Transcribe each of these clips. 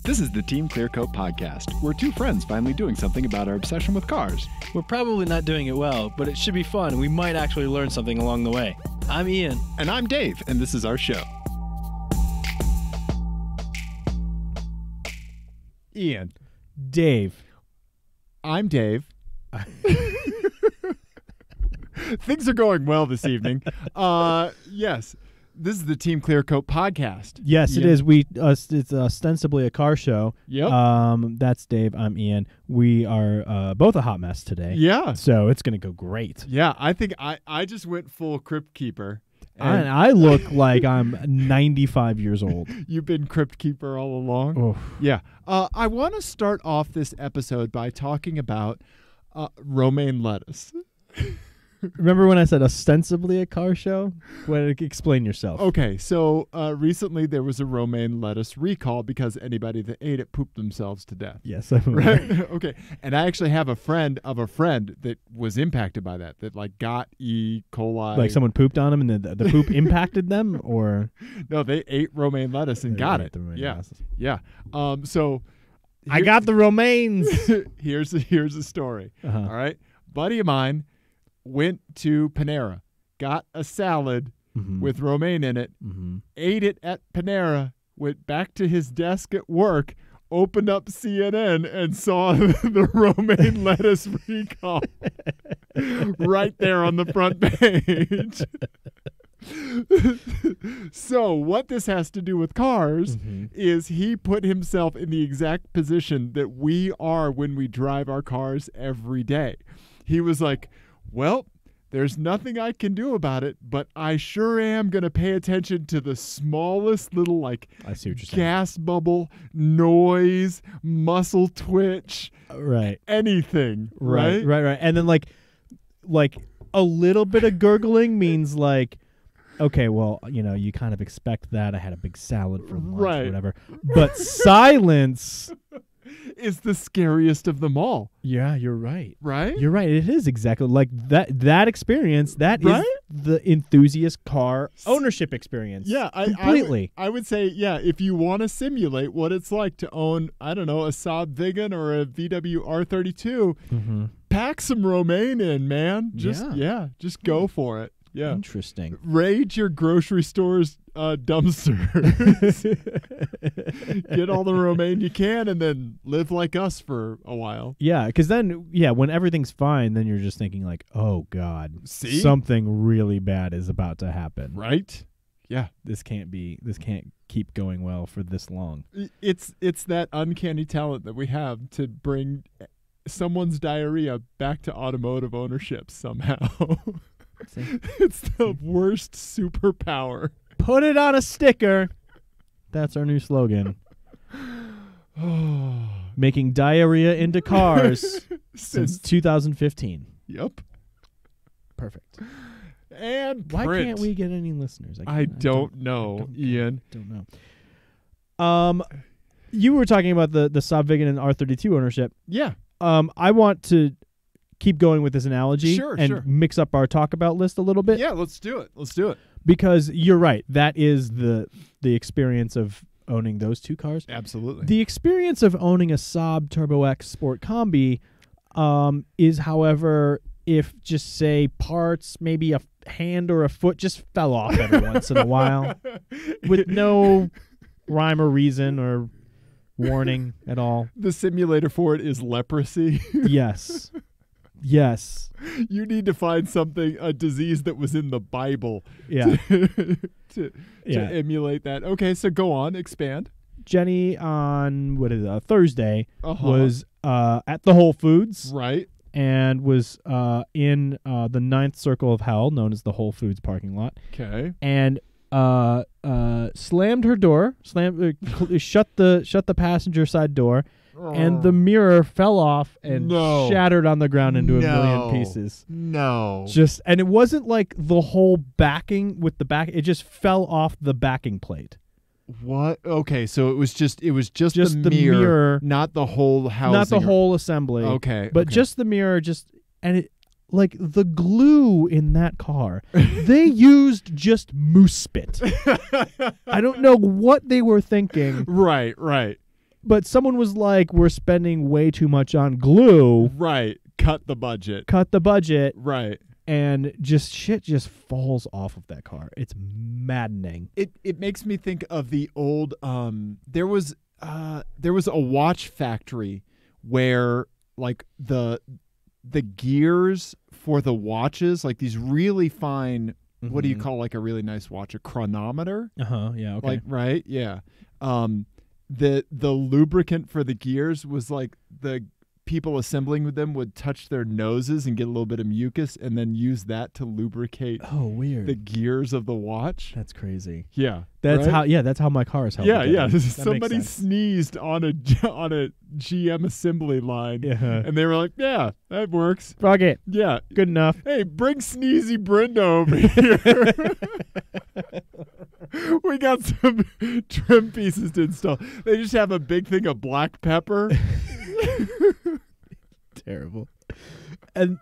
This is the TeamClearCoat podcast. We're two friends finally doing something about our obsession with cars. We're probably not doing it well, but it should be fun, and we might actually learn something along the way. I'm Ian. And I'm Dave, and this is our show. Ian. Dave. I'm Dave. Things are going well this evening. Yes. This is the Team Clearcoat podcast. Yes, Ian. it is. It's ostensibly a car show. Yep. That's Dave. I'm Ian. We are both a hot mess today. Yeah. So it's going to go great. Yeah, I think I just went full Crypt Keeper. And I look like I'm 95 years old. You've been Crypt Keeper all along? Oh. Yeah. I want to start off this episode by talking about romaine lettuce. Remember when I said ostensibly a car show? Explain yourself. Okay, so recently there was a romaine lettuce recall because anybody that ate it pooped themselves to death. Yes, I'm aware. Right? Okay. And I actually have a friend of a friend that was impacted by that like got E. coli. Like someone pooped on them and the poop impacted them, or No, they ate romaine lettuce and got it. Yeah. So I got the romaines. here's a story. Uh-huh. All right. Buddy of mine went to Panera, got a salad with romaine in it, ate it at Panera, went back to his desk at work, opened up CNN, and saw the romaine lettuce recall right there on the front page. So what this has to do with cars is he put himself in the exact position that we are when we drive our cars every day. He was like, well, there's nothing I can do about it, but I sure am going to pay attention to the smallest little, I see what you're saying. gas bubble, noise, muscle twitch, Right. anything, Right. right? And then like a little bit of gurgling means like, okay, well, you kind of expect that. I had a big salad for lunch or whatever. But silence is the scariest of them all. Yeah, you're right. Right? You're right. It is exactly like that experience. That Right? is the enthusiast car ownership experience. Yeah, completely. I would say, yeah, if you want to simulate what it's like to own, I don't know, a Saab Vigan or a VW R32, pack some romaine in, man. Just go for it. Yeah. Interesting. Raid your grocery store's dumpster. Get all the romaine you can and then live like us for a while. Yeah, because then, when everything's fine, then you're just thinking like, oh, God, See? something really bad is about to happen. Right? Yeah. This can't keep going well for this long. It's that uncanny talent that we have to bring someone's diarrhea back to automotive ownership somehow. It's the worst superpower. Put it on a sticker. That's our new slogan. Making diarrhea into cars since 2015. Yep. Perfect. And why print. can't we get any listeners? I don't know, Ian. Don't know. You were talking about the Saab Vigan and R32 ownership. Yeah. I want to keep going with this analogy and mix up our talk about list a little bit. Yeah, let's do it. Because you're right. That is the experience of owning those two cars. Absolutely. The experience of owning a Saab Turbo X Sport Combi is, however, if just say parts, maybe a hand or a foot just fell off every once in a while with no rhyme or reason or warning at all. The simulator for it is leprosy. Yes. Yes. You need to find a disease that was in the Bible to emulate that. Okay, so go on, expand. Jenny on Thursday was at the Whole Foods. Right. And was in the ninth circle of hell, known as the Whole Foods parking lot. Okay. And slammed her door, shut the passenger side door. And the mirror fell off and shattered on the ground into a million pieces. No. And it wasn't like the whole backing with the back. It just fell off the backing plate. What? Okay, so it was just the mirror, not the whole housing. Not the whole assembly. Okay. But just the mirror, and it, like the glue in that car, they used just moose spit. I don't know what they were thinking. Right. But someone was like, we're spending way too much on glue. Right. Cut the budget. Cut the budget. Right. And just shit just falls off of that car. It's maddening. It makes me think of the old there was a watch factory where like the gears for the watches, like these really fine, what do you call like a really nice watch? A chronometer? Yeah, okay. Like, right? Yeah. The lubricant for the gears was like the people assembling with them would touch their noses and get a little bit of mucus and then use that to lubricate the gears of the watch. That's crazy. Yeah. That's right? that's how my car is held Yeah, together. yeah. Somebody sneezed on a GM assembly line, and they were like, "Yeah, that works. Fuck it. Yeah, Good enough." hey, bring Sneezy Brenda over here. We got some trim pieces to install. They just have a big thing of black pepper. Terrible. And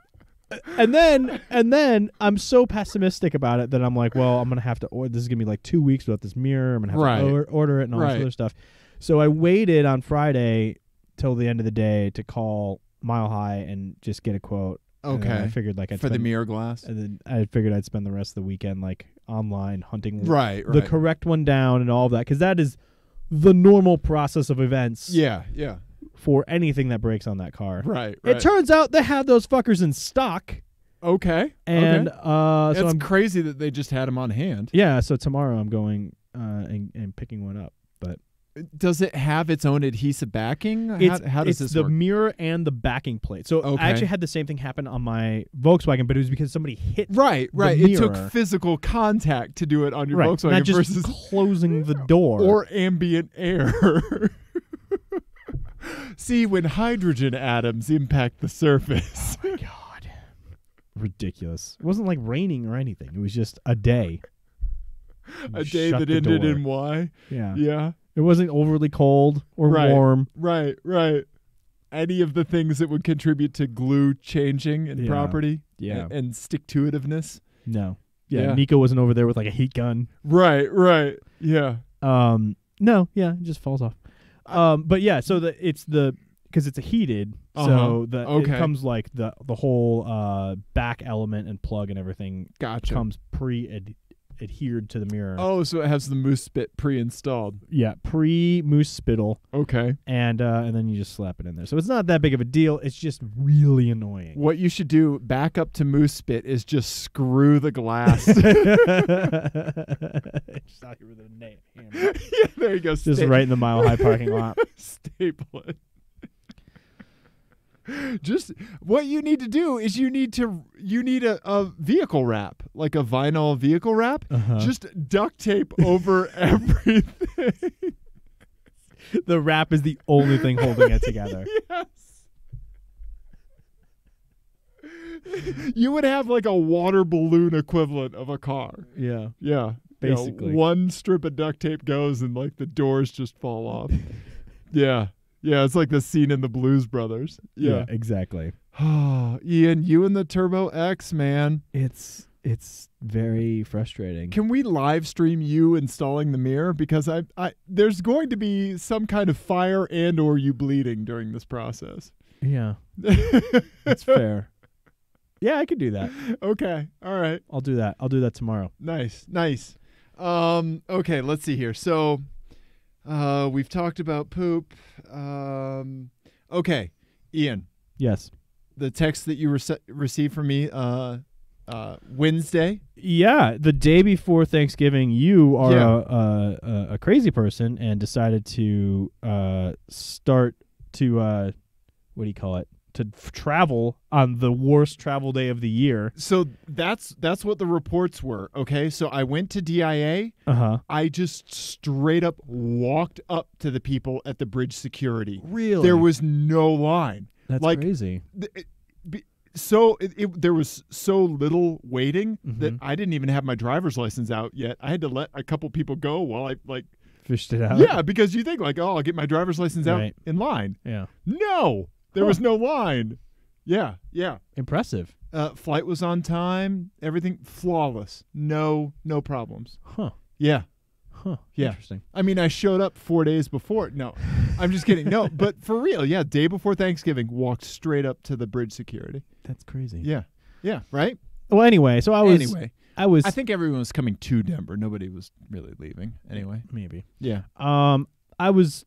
then I'm so pessimistic about it that I'm like, well, I'm gonna have to order. This is gonna be like 2 weeks without this mirror. I'm gonna have to order it and all this other stuff. So I waited on Friday till the end of the day to call Mile High and just get a quote. Okay. I figured like for the mirror glass, and then I figured I'd spend the rest of the weekend like online hunting the correct one down and all of that, because that is the normal process of events. Yeah, yeah. For anything that breaks on that car. Right. It turns out they had those fuckers in stock. Okay. And so it's crazy that they just had them on hand. Yeah, so tomorrow I'm going and picking one up. But does it have its own adhesive backing? How does this work? work? The mirror and the backing plate. So I actually had the same thing happen on my Volkswagen, but it was because somebody hit Right. It took physical contact to do it on your Volkswagen not just versus closing the door or ambient air. See, when hydrogen atoms impact the surface. Oh my God. Ridiculous. It wasn't like raining or anything. It was just a day. A day that ended in Y? Yeah. Yeah. It wasn't overly cold or warm. Right. Any of the things that would contribute to glue changing in property and stick-to-itiveness? No. Yeah, Nico wasn't over there with like a heat gun. Right. Yeah. No, it just falls off. But yeah, so because it's a heated, so it comes like the whole back element and plug and everything comes adhered to the mirror. Oh, so it has the moose spit pre-installed. Yeah, pre-moose spittle. Okay. And then you just slap it in there. So it's not that big of a deal. It's just really annoying. What you should do back up to moose spit is just screw the glass. Just out here with a hammer. Yeah, there you go. Just right in the Mile High parking lot. Staple it. Just what you need to do is you need a vehicle wrap, like a vinyl vehicle wrap. Just duct tape over everything. The wrap is the only thing holding it together. Yes. You would have like a water balloon equivalent of a car. Yeah. Yeah. Basically. One strip of duct tape goes and like the doors just fall off. Yeah. Yeah, it's like the scene in the Blues Brothers. Yeah, exactly. Ian, you and the Turbo X, man. It's very frustrating. Can we live stream you installing the mirror? Because I there's going to be some kind of fire and or you bleeding during this process. Yeah. That's fair. Yeah, I could do that. Okay. All right. I'll do that. I'll do that tomorrow. Nice. Okay, let's see here. So we've talked about poop. Okay, Ian. Yes. The text that you received from me Wednesday. Yeah, the day before Thanksgiving, you are a crazy person and decided to start to what do you call it? To travel on the worst travel day of the year. So that's what the reports were. Okay, so I went to DIA. I just straight up walked up to the people at the bridge security. Really? There was no line. That's crazy. There was so little waiting that I didn't even have my driver's license out yet. I had to let a couple people go while I fished it out. Yeah, because you think like, oh, I'll get my driver's license out in line. Yeah. No. There was no line. Yeah. Impressive. Flight was on time. Everything flawless. No problems. Huh. Yeah. Huh. Yeah. Interesting. I mean, I showed up 4 days before. No, I'm just kidding. No, but for real, yeah, day before Thanksgiving, walked straight up to the bridge security. That's crazy. Yeah. Yeah, right? Well, anyway, so I think everyone was coming to Denver. Nobody was really leaving anyway. Maybe. Yeah. I was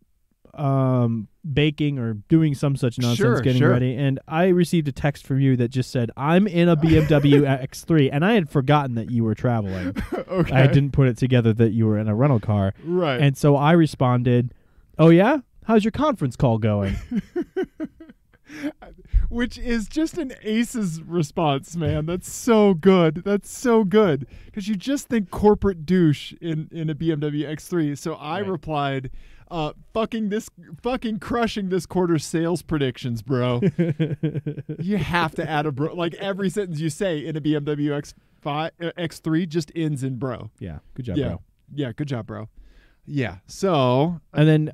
baking or doing some such nonsense, getting ready, and I received a text from you that just said, "I'm in a BMW X3," and I had forgotten that you were traveling. Okay. I didn't put it together that you were in a rental car. Right. And so I responded, "Oh yeah? How's your conference call going?" Which is just an ace's response, man. That's so good. That's so good. Because you just think corporate douche in a BMW X3. So I replied, fucking crushing this quarter's sales predictions, bro. You have to add a bro. Like every sentence you say in a BMW X3 just ends in bro. Yeah. Good job, bro. Yeah, good job, bro. Yeah. So, and then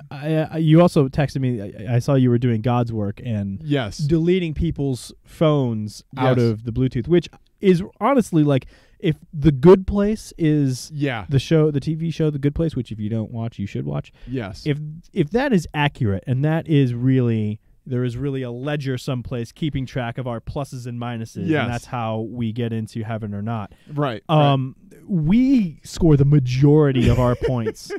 you also texted me. I saw you were doing God's work and deleting people's phones out of the Bluetooth, which is honestly like, if The Good Place is the show, the TV show, The Good Place, which if you don't watch, you should watch. Yes. If that is accurate, and that is really, there is really a ledger someplace keeping track of our pluses and minuses, and that's how we get into heaven or not. Right. We score the majority of our points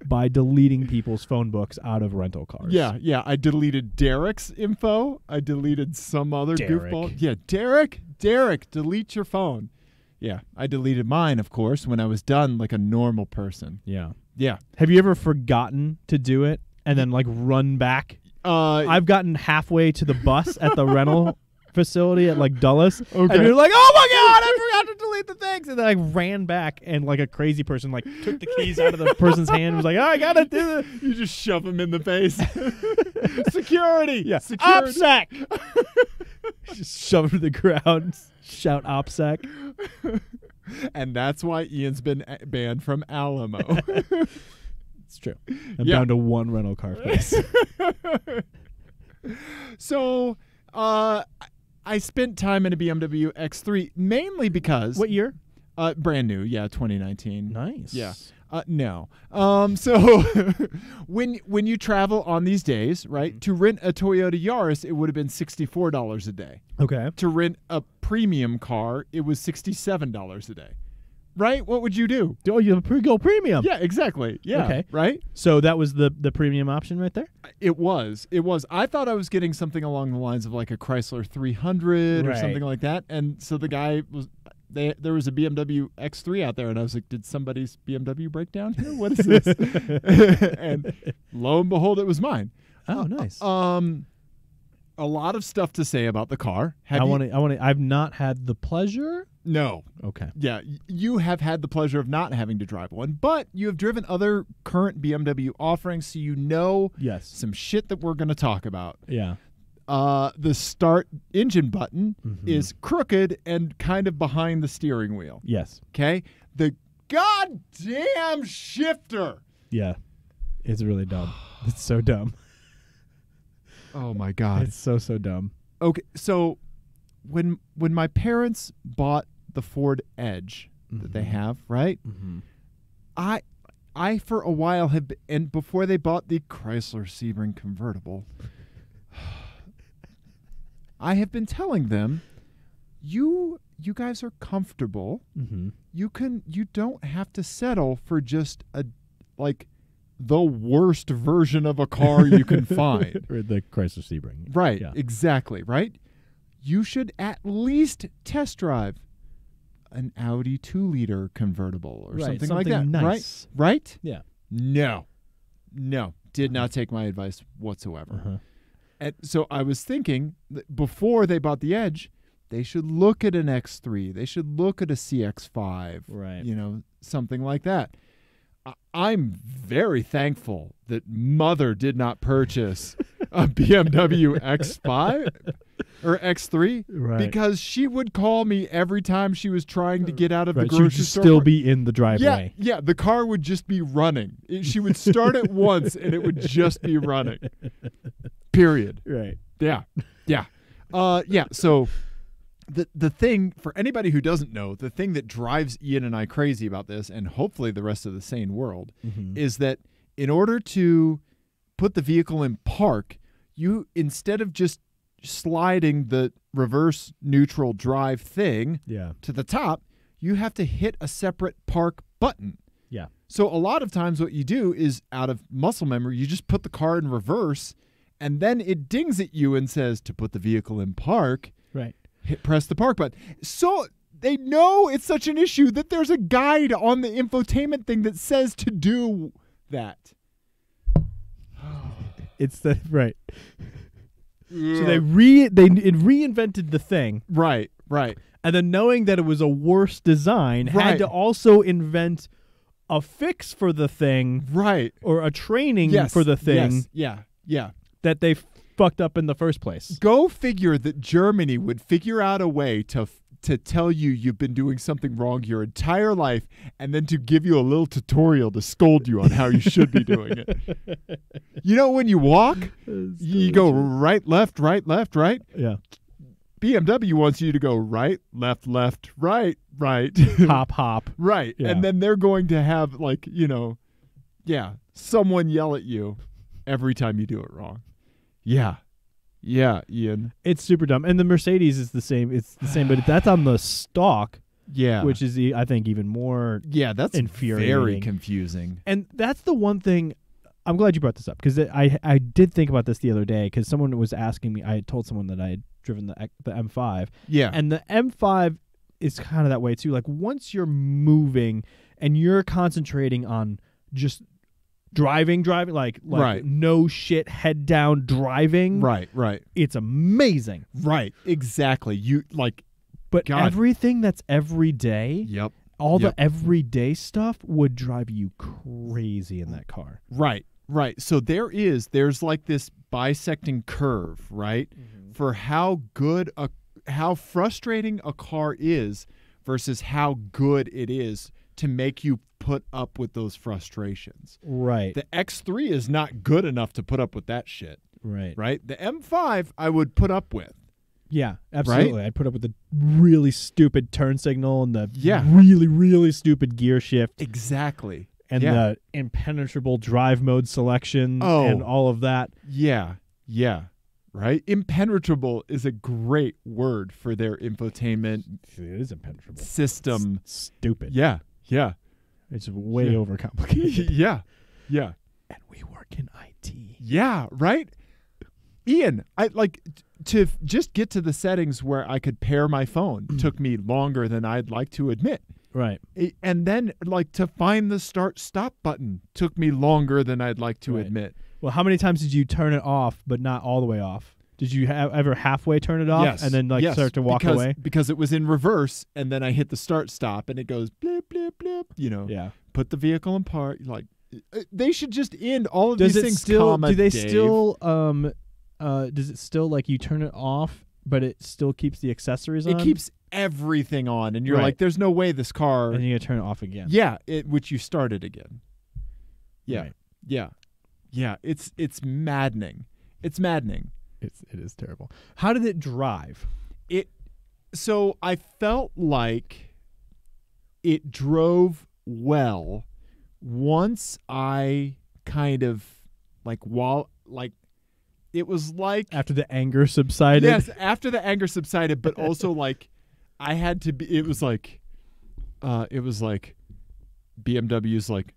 by deleting people's phone books out of rental cars. Yeah. I deleted Derek's info. I deleted some other goofball. Yeah, Derek, delete your phone. Yeah, I deleted mine, of course, when I was done like a normal person. Yeah. Yeah. Have you ever forgotten to do it and then like run back? I've gotten halfway to the bus at the rental facility at like Dulles, and you're like, "Oh my God, I forgot to delete the things," and then I ran back and like a crazy person like took the keys out of the person's hand and was like, "Oh, I gotta do it." You just shove them in the face. Security. Yeah. Security. OPSEC. Just shove him to the ground. Shout OPSEC. And that's why Ian's been banned from Alamo. It's true. I'm down to one rental car place. So, I spent time in a BMW X3 mainly because... What year? Brand new, 2019. Nice. Yeah. No. So when you travel on these days, right, to rent a Toyota Yaris, it would have been $64 a day. Okay. To rent a premium car, it was $67 a day. Right? What would you do? Oh, you go premium. Yeah, exactly. Yeah. Okay. Right? So that was the premium option right there? It was. I thought I was getting something along the lines of like a Chrysler 300 or something like that. And so the guy was... There was a BMW X3 out there, and I was like, did somebody's BMW break down here? What is this? And lo and behold, it was mine. Oh, nice. A lot of stuff to say about the car. I've not had the pleasure. No. Okay. Yeah, you have had the pleasure of not having to drive one, but you have driven other current BMW offerings, so you know some shit that we're going to talk about. Yeah. The start engine button is crooked and kind of behind the steering wheel. Yes. Okay? The goddamn shifter. Yeah. It's really dumb. It's so dumb. Oh my God. It's so dumb. Okay, so when my parents bought the Ford Edge that they have, right? I for a while have been, and before they bought the Chrysler Sebring convertible, I have been telling them, you guys are comfortable. You don't have to settle for just the worst version of a car you can find. Or the Chrysler Sebring. Right, Yeah. exactly, right? You should at least test drive an Audi 2-liter convertible or something like that. Nice. Right? Yeah. No. Did not take my advice whatsoever. And so I was thinking that before they bought the Edge, they should look at an X3. They should look at a CX-5. Right. Something like that. I'm very thankful that Mother did not purchase a BMW X5 or X3 because she would call me every time she was trying to get out of the grocery store. She would still be in the driveway. Yeah, the car would just be running. She would start it once and it would just be running. Period. Right. Yeah. So the thing, for anybody who doesn't know, the thing that drives Ian and I crazy about this, and hopefully the rest of the sane world, is that in order to put the vehicle in park, you, instead of just sliding the reverse neutral drive thing to the top, you have to hit a separate park button. Yeah. So a lot of times what you do is, out of muscle memory, you just put the car in reverse, and then it dings at you and says, to put the vehicle in park, right, press the park button. So they know it's such an issue that there's a guide on the infotainment thing that says to do that. It's the right. So they reinvented the thing. Right. And then, knowing that it was a worse design, had to also invent a fix for the thing. Right. Or a training for the thing. Yes. Yeah. That they fucked up in the first place. Go figure that Germany would figure out a way to tell you you've been doing something wrong your entire life, and then to give you a little tutorial to scold you on how you should be doing it. You know, when you walk, you go right, left, right. Yeah. BMW wants you to go right, left, right. Hop. Right. Yeah. And then they're going to have, like, someone yell at you every time you do it wrong. Yeah, Ian. It's super dumb. And the Mercedes is the same. It's the same, but that's on the stock. Yeah. Which is, I think, even more that's infuriating. Very confusing. And that's the one thing. I'm glad you brought this up, because I did think about this the other day, because someone was asking me. I had told someone that I had driven the M5. Yeah. And the M5 is kind of that way too. Like, once you're moving and you're concentrating on just driving, like right. No shit, head down driving. Right. It's amazing. Right. Exactly. But God. Everything that's every day. Yep. All the everyday stuff would drive you crazy in that car. Right. So there's like this bisecting curve, right? Mm-hmm. For how frustrating a car is versus how good it is to make you put up with those frustrations. Right. The X3 is not good enough to put up with that shit. Right. The M5 I would put up with. Yeah, absolutely. I'd put up with the really stupid turn signal and the Yeah. really, really stupid gear shift. Exactly. And the impenetrable drive mode selection and all of that. Yeah. Right? Impenetrable is a great word for their infotainment. It is impenetrable. System. Stupid. Yeah. It's way overcomplicated. Yeah. And we work in IT. Yeah, right? Ian, I like to just get to the settings where I could pair my phone took me longer than I'd like to admit. Right. And then, like, to find the start-stop button took me longer than I'd like to admit. Well, how many times did you turn it off, but not all the way off? Did you ever halfway turn it off and then start to walk away? Because it was in reverse, and then I hit the start-stop, and it goes blip, blip, blip, Yeah. Put the vehicle in park. Like, they should just end all of these things, do they Dave. still, does it still, like, you turn it off, but it still keeps the accessories on? It keeps everything on, and you're like, there's no way this car... And you turn it off again. Yeah, which you started again. Yeah. Right. Yeah, it's maddening. It's maddening. It is terrible. How did it drive? So I felt like it drove well once I kind of it was like after the anger subsided. Yes, after the anger subsided, but also like I had to be. It was like BMW's like,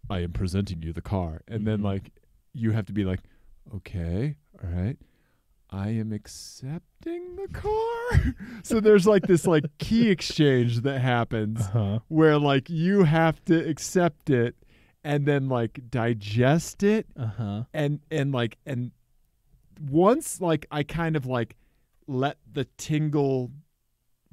I am presenting you the car, and then like you have to be like, okay, all right. I am accepting the car. So there's like this like key exchange that happens where like you have to accept it and then like digest it. And once like I kind of like let the tingle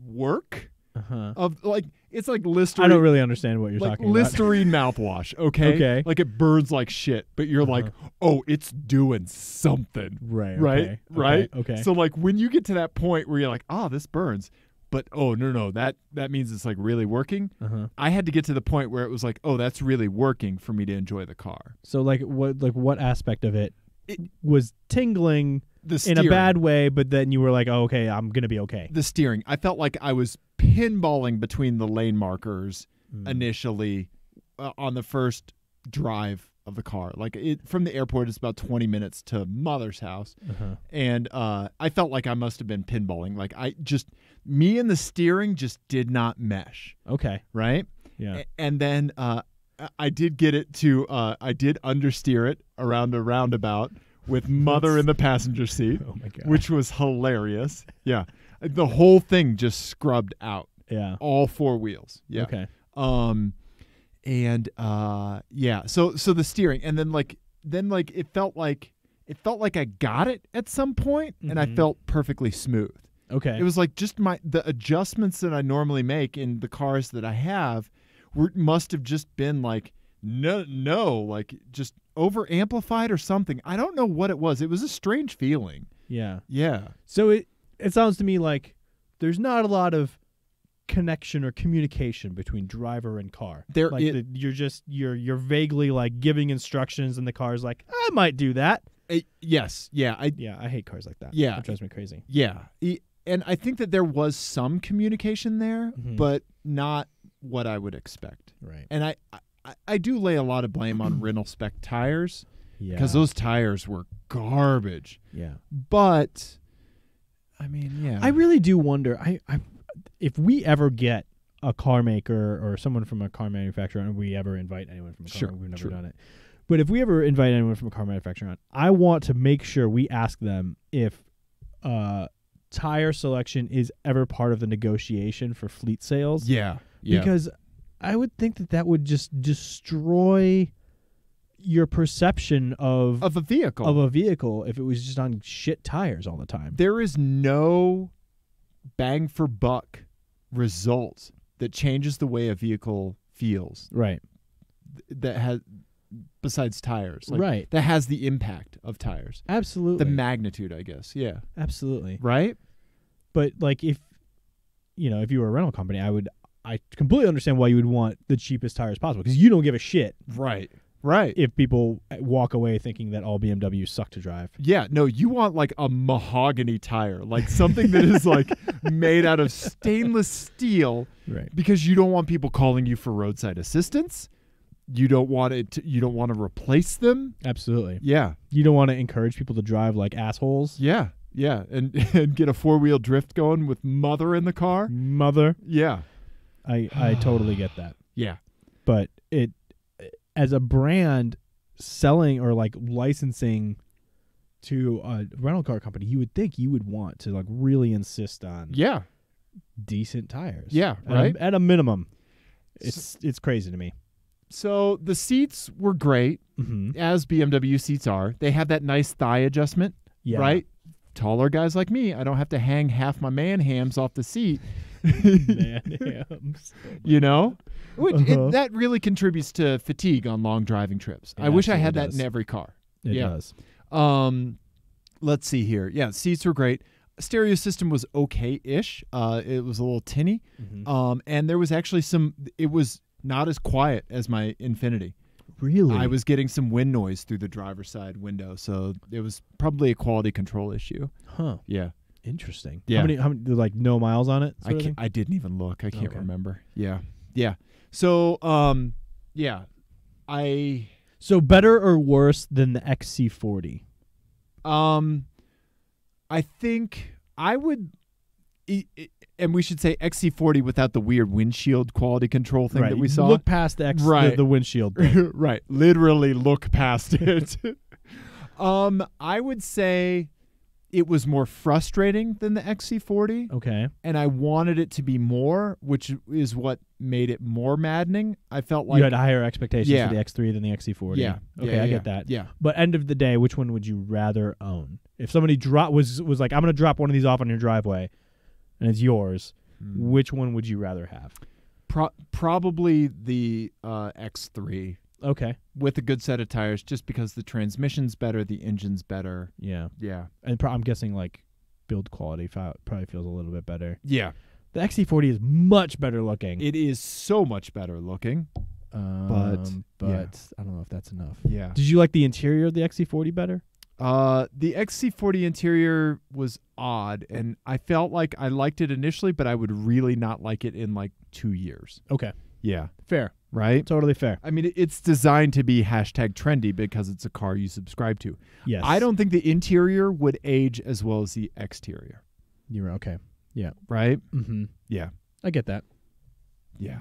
work of like, it's like Listerine. I don't really understand what you're talking about. Listerine mouthwash, okay? Like it burns like shit, but you're like, oh, it's doing something. Right? Okay. So like when you get to that point where you're like, oh, this burns, but oh, no, that means it's like really working. I had to get to the point where it was like, oh, that's really working for me to enjoy the car. So like what aspect of it was tingling The in steering. a bad way, but then you were like, oh, okay, I'm going to be okay. The steering. I felt like I was pinballing between the lane markers initially on the first drive of the car. Like from the airport, it's about 20 minutes to mother's house. And I felt like I must have been pinballing. Like me and the steering just did not mesh. Okay. Right? Yeah. And then I did get it to, I did understeer it around a roundabout with mother in the passenger seat, Oh my God. which was hilarious. Yeah. The whole thing just scrubbed out. Yeah. All four wheels. Yeah. Okay. And yeah. So the steering, and then it felt like I got it at some point, and I felt perfectly smooth. Okay. It was like just the adjustments that I normally make in the cars that I have must have just been like no, like just over amplified or something. I don't know what it was. It was a strange feeling. Yeah. Yeah. So it sounds to me like there's not a lot of connection or communication between driver and car. You're vaguely like giving instructions, and the car's like, I might do that. Yes. Yeah. I hate cars like that. Yeah. It drives me crazy. Yeah. And I think that there was some communication there, but not what I would expect. Right. And I do lay a lot of blame on rental spec tires, Yeah. because those tires were garbage. Yeah. But I mean, yeah. I really do wonder. If we ever get a car maker or someone from a car manufacturer, and we ever invite anyone from a car, we've never done it. But if we ever invite anyone from a car manufacturer on, I want to make sure we ask them if tire selection is ever part of the negotiation for fleet sales. Yeah. Because I would think that would just destroy your perception of a vehicle if it was just on shit tires all the time. There is no bang for buck result that changes the way a vehicle feels. Right. That has, besides tires. Right. That has the impact of tires. Absolutely. The magnitude, I guess. Yeah. Absolutely. Right? But like if you were a rental company, I completely understand why you would want the cheapest tires possible, because you don't give a shit. Right. If people walk away thinking that all BMWs suck to drive. Yeah, no, you want like a mahogany tire, like something that is like made out of stainless steel. Right. Because you don't want people calling you for roadside assistance. You don't want you don't want to replace them. Absolutely. Yeah. You don't want to encourage people to drive like assholes. Yeah. Yeah, and get a four-wheel drift going with mother in the car. Mother. Yeah. I totally get that. Yeah. But it, as a brand selling or like licensing to a rental car company, you would think you would want to like really insist on decent tires. Yeah, right. At a minimum. It's crazy to me. So the seats were great, as BMW seats are. They have that nice thigh adjustment, right? Taller guys like me, I don't have to hang half my man hams off the seat. Man hams. You know? That really contributes to fatigue on long driving trips. I wish I had that in every car. It does. Let's see here. Yeah, seats were great. Stereo system was okay-ish. It was a little tinny. And there was actually it was not as quiet as my Infiniti. Really? I was getting some wind noise through the driver's side window, so it was probably a quality control issue. Huh. Yeah. Interesting. Yeah. How many like no miles on it? I didn't even look. I can't remember. Yeah. Yeah. So, So better or worse than the XC40? I think I would, and we should say XC40 without the weird windshield quality control thing that we saw. Look past the windshield thing. Right. Literally look past it. I would say it was more frustrating than the XC40. Okay. And I wanted it to be more, which is what made it more maddening. I felt like you had higher expectations for the X3 than the XC40. Yeah. Okay, I get that. Yeah. But end of the day, which one would you rather own? If somebody was like, I'm going to drop one of these off on your driveway, and it's yours, which one would you rather have? Probably the X3. Okay. With a good set of tires, just because the transmission's better, the engine's better. Yeah. Yeah. And I'm guessing like build quality probably feels a little bit better. Yeah. The XC40 is much better looking. It is so much better looking. But I don't know if that's enough. Yeah. Did you like the interior of the XC40 better? The XC40 interior was odd, and I felt like I liked it initially, but I would really not like it in like 2 years. Okay. Yeah. Fair. Right? Totally fair. I mean, it's designed to be #trendy because it's a car you subscribe to. Yes. I don't think the interior would age as well as the exterior. You're okay. Yeah. Right? Mm-hmm. Yeah. I get that. Yeah.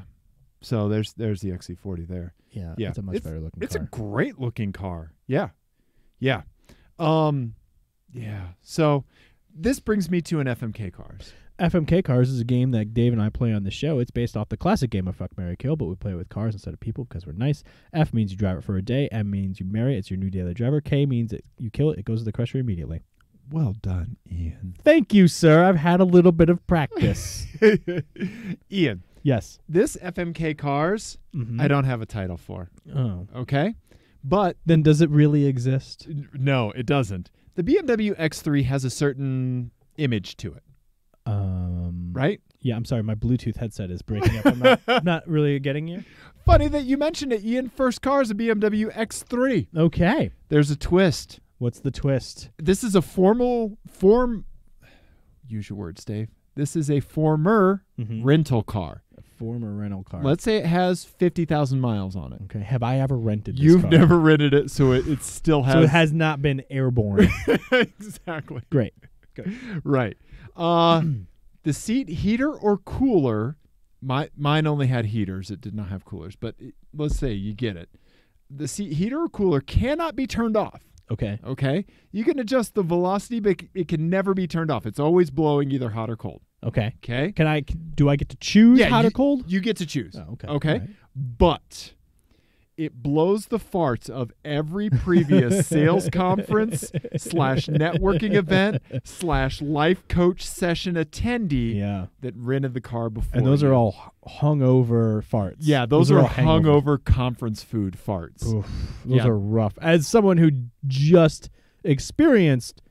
So there's the XC40 there. Yeah. Yeah. It's a much better looking It's car. a great looking car. Yeah. Yeah. Yeah. So this brings me to an FMK Cars. FMK Cars is a game that Dave and I play on the show. It's based off the classic game of Fuck, Marry, Kill, but we play with cars instead of people because we're nice. F means you drive it for a day. M means you marry it. It's your new daily driver. K means you kill it. It goes to the crusher immediately. Well done, Ian. Thank you, sir. I've had a little bit of practice. Ian. Yes. This FMK Cars, I don't have a title for. Oh. Okay? But then does it really exist? No, it doesn't. The BMW X3 has a certain image to it. Right? Yeah, I'm sorry. My Bluetooth headset is breaking up. I'm not really getting you. Funny that you mentioned it, Ian. First car is a BMW X3. Okay. There's a twist. What's the twist? This is a use your words, Dave. This is a former rental car. A former rental car. Let's say it has 50,000 miles on it. Okay. Have I ever rented this You've car? never rented it, so it still has. So it has not been airborne. Exactly. Great. Good. Right. The seat heater or cooler, mine only had heaters. It did not have coolers. But let's say you get it. The seat heater or cooler cannot be turned off. Okay. Okay? You can adjust the velocity, but it can never be turned off. It's always blowing either hot or cold. Okay. Okay? Do I get to choose hot or cold? You get to choose. Oh, okay. Okay? Right. But it blows the farts of every previous sales conference / networking event / life coach session attendee that rented the car before. And those are all hungover farts. Yeah, those are all hungover conference food farts. Oof, those are rough. As someone who just experienced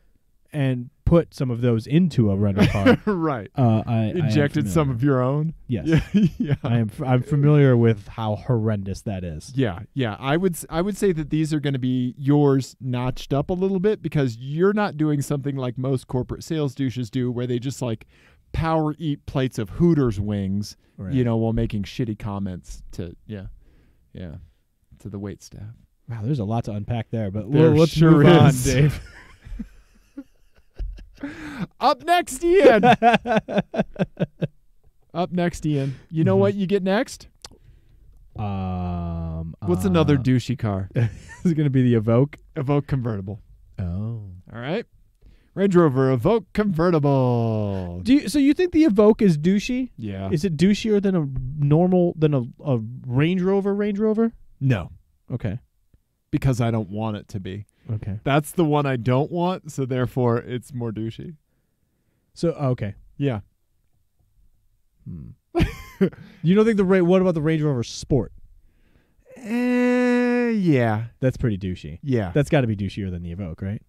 and put some of those into a rental car, right? I injected some of your own. Yes, yeah. I'm familiar with how horrendous that is. Yeah. I would say that these are going to be yours notched up a little bit because you're not doing something like most corporate sales douches do, where they just like power eat plates of Hooters wings, right, while making shitty comments to the wait staff. Wow, there's a lot to unpack there, but let's move on, is. Dave. Up next, Ian. Up next, Ian. You know what you get next? What's another douchey car? Is it going to be the Evoque? Evoque convertible. Oh. All right. Range Rover Evoque convertible. So you think the Evoque is douchey? Yeah. Is it douchier than a Range Rover? No. Okay. Because I don't want it to be. Okay. That's the one I don't want, so therefore it's more douchey. So okay. Yeah. You don't think what about the Range Rover Sport? Yeah. That's pretty douchey. Yeah. That's got to be douchier than the Evoque, right?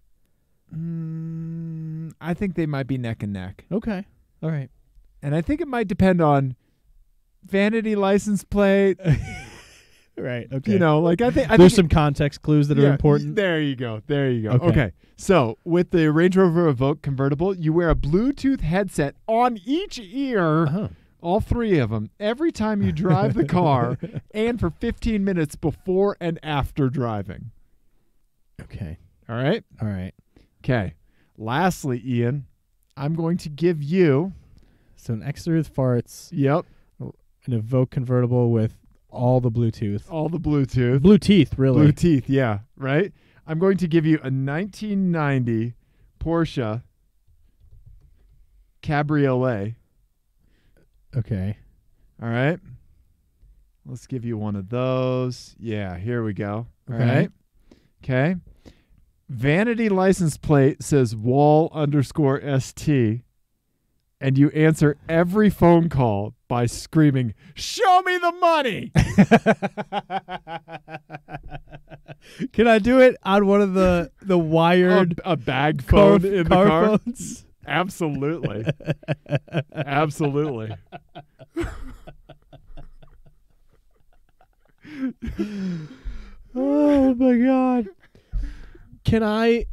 I think they might be neck and neck. Okay. All right. And I think it might depend on vanity license plate. Right. Okay. I think there's some context clues that are important. There you go. Okay. So with the Range Rover Evoque convertible, you wear a Bluetooth headset on each ear, all three of them, every time you drive the car, and for 15 minutes before and after driving. Okay. All right. Okay. Lastly, Ian, I'm going to give you. So an X3 with farts. Yep. An Evoque convertible with all the Bluetooth. Blue teeth, really. Blue teeth, yeah, right? I'm going to give you a 1990 Porsche Cabriolet. Okay. All right. Let's give you one of those. Yeah, here we go. All Okay. right. Okay. Vanity license plate says wall_ST. And you answer every phone call by screaming, "Show me the money!" Can I do it on one of the wired a bag phone in the car? Phones? Absolutely. Absolutely. Oh my God. Can I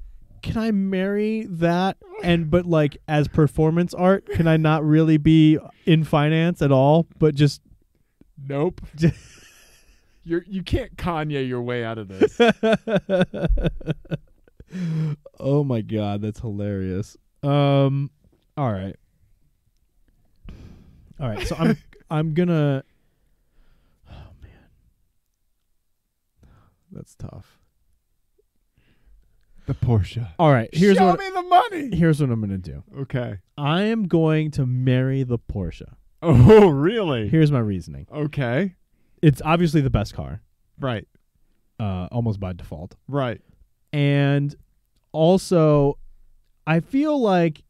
can I marry that? But like as performance art, can I not really be in finance at all? But just nope. You can't Kanye your way out of this. Oh my God, that's hilarious. All right. So I'm gonna. Oh man, that's tough. The Porsche. All right, Show me the money. Here's what I'm gonna do. Okay. I am going to marry the Porsche. Oh, really? Here's my reasoning. Okay. It's obviously the best car. Right. Almost by default. Right. And also, I feel like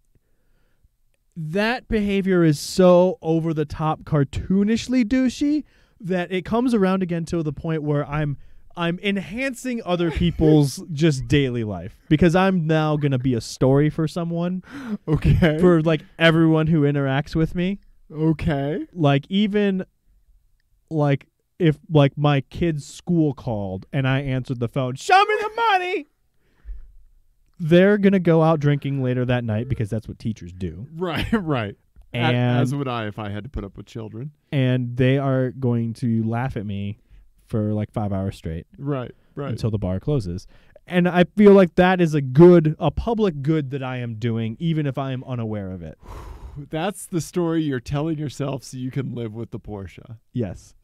that behavior is so over the top, cartoonishly douchey that it comes around again to the point where I'm enhancing other people's just daily life because I'm now gonna be a story for someone. Okay. For like everyone who interacts with me. Okay. Like even like if like my kid's school called and I answered the phone, show me the money. They're going to go out drinking later that night because that's what teachers do. Right, right. And as would I if I had to put up with children. And they are going to laugh at me for like 5 hours straight. Right, right. Until the bar closes. And I feel like that is a public good that I am doing, even if I am unaware of it. That's the story you're telling yourself so you can live with the Porsche. Yes.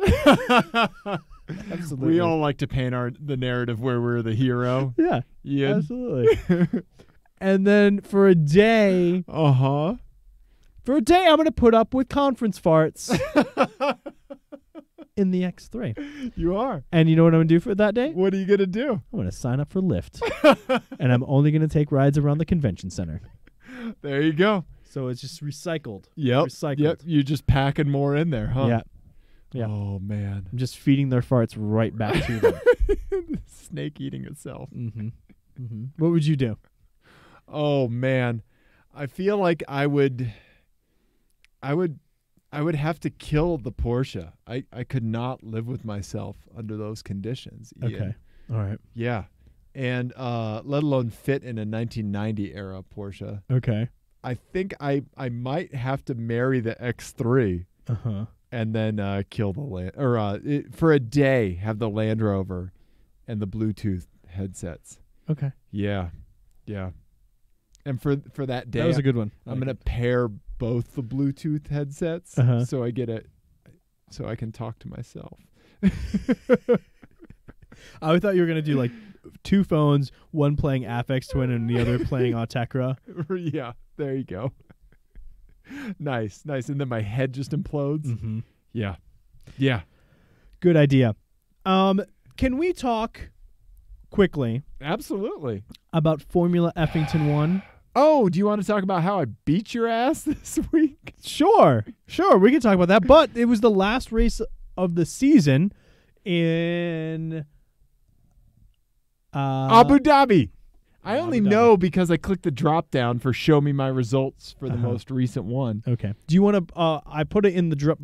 Absolutely. We all like to paint the narrative where we're the hero. Yeah. Ian. Absolutely. And then for a day. Uh-huh. For a day, I'm going to put up with conference farts in the X3. You are. And you know what I'm going to do for that day? What are you going to do? I'm going to sign up for Lyft. And I'm only going to take rides around the convention center. There you go. So it's just recycled. Yep. Recycled. Yep. You're just packing more in there, huh? Yeah. Yeah. Oh, man. I'm just feeding their farts right back to them. Snake eating itself. Mm-hmm. Mm-hmm. What would you do? Oh, man. I feel like I would have to kill the Porsche. I could not live with myself under those conditions. Ian. Okay. All right. Yeah. And let alone fit in a 1990 era Porsche. Okay. I think I might have to marry the X3 and then kill the for a day have the Land Rover and the Bluetooth headsets. Okay. Yeah. Yeah. And for that day, that was a good one. I'm going to pair both the Bluetooth headsets so I can talk to myself. I thought you were going to do like 2 phones, one playing Aphex Twin and the other playing Autekra. Yeah, there you go. Nice. And then my head just implodes. Mm-hmm. Yeah. Yeah. Good idea. Can we talk quickly? Absolutely. About Formula Effington One? Oh, do you want to talk about how I beat your ass this week? Sure. We can talk about that. But it was the last race of the season in Abu Dhabi. I only know because I clicked the drop down for show me my results for the most recent one. Okay. Do you want to? I put it in the drop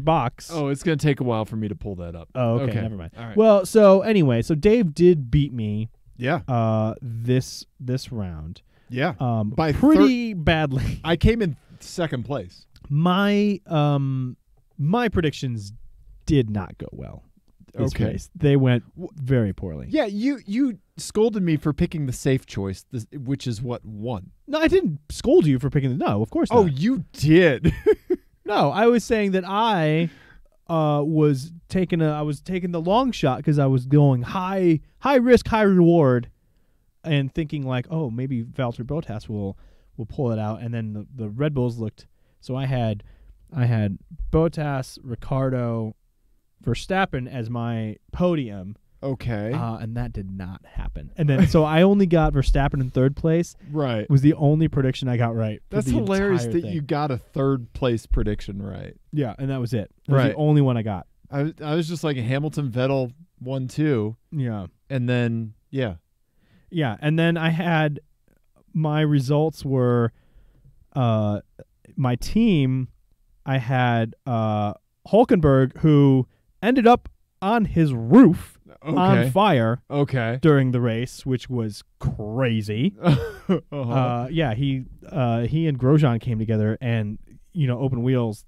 box. Oh, it's going to take a while for me to pull that up. Oh, okay. Never mind. All right. Well, so anyway, Dave did beat me. Yeah. This round. Yeah. By pretty badly. I came in second place. My predictions did not go well. This race. They went very poorly. Yeah, you scolded me for picking the safe choice, which is what won. No, I didn't scold you for picking no, of course not. Oh, you did. No, I was saying that I was taking the long shot because I was going high risk, high reward, and thinking like, oh, maybe Valtteri Bottas will pull it out, and then the Red Bulls looked. So I had Bottas, Ricciardo, Verstappen as my podium. Okay. And that did not happen. And then so I only got Verstappen in third place. Right. Was the only prediction I got right. That's hilarious that you got a third place prediction right. Yeah, and that was it. That was the only one I got. I was just like Hamilton, Vettel 1-2. Yeah. And then yeah. Yeah, and then I had my results were my team. I had Hulkenberg, who ended up on his roof on fire Okay. during the race, which was crazy. Yeah, he and Grosjean came together and, open wheels,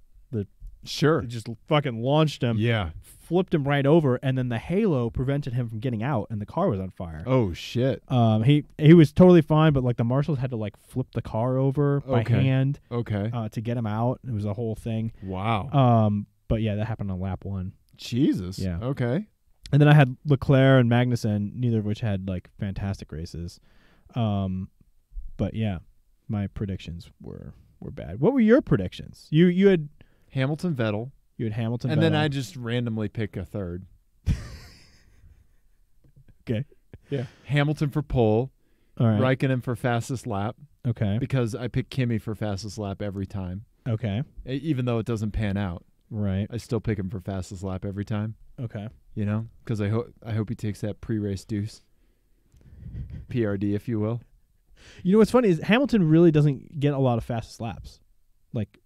Sure. just fucking launched him. Yeah. Flipped him right over, and then the halo prevented him from getting out, and the car was on fire. Oh shit. He was totally fine, but like the marshals had to like flip the car over by hand. Okay. To get him out. It was a whole thing. Wow. But yeah, that happened on lap 1. Jesus. Yeah. Okay. And then I had Leclerc and Magnussen, neither of which had like fantastic races. But yeah, my predictions were bad. What were your predictions? You had Hamilton, Vettel. You had Hamilton, and Vettel. then I just randomly pick a third. Okay. Yeah. Hamilton for pole. All right. Raikkonen for fastest lap. Okay. Because I pick Kimi for fastest lap every time. Okay. Even though it doesn't pan out. Right. I still pick him for fastest lap every time. Okay. Because I hope he takes that pre-race deuce. PRD, if you will. You know what's funny is Hamilton really doesn't get a lot of fastest laps. Like,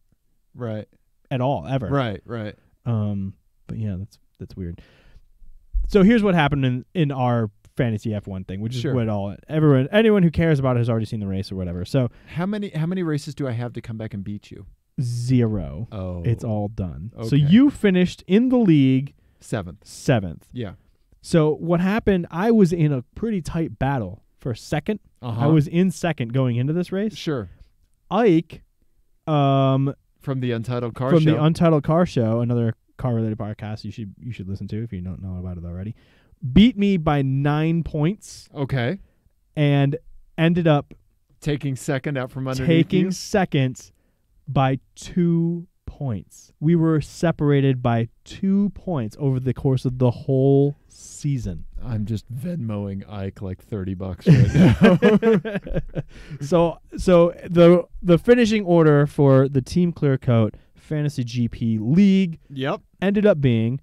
right. At all, ever. Right. But yeah, that's weird. So here's what happened in our fantasy F1 thing, which is what anyone who cares about it has already seen the race or whatever. So how many races do I have to come back and beat you? 0. Oh. It's all done. Okay. So you finished in the league 7th. Yeah. So what happened, I was in a pretty tight battle for a second. Uh-huh. I was in second going into this race. Sure. Ike from the Untitled Car Show, another car-related podcast you should listen to if you don't know about it already, beat me by 9 points. Okay. And ended up taking second out from underneath taking you? second by 2 points. We were separated by 2 points over the course of the whole season. I'm just Venmoing Ike like $30 right now. So the finishing order for the Team Clearcoat Fantasy GP League ended up being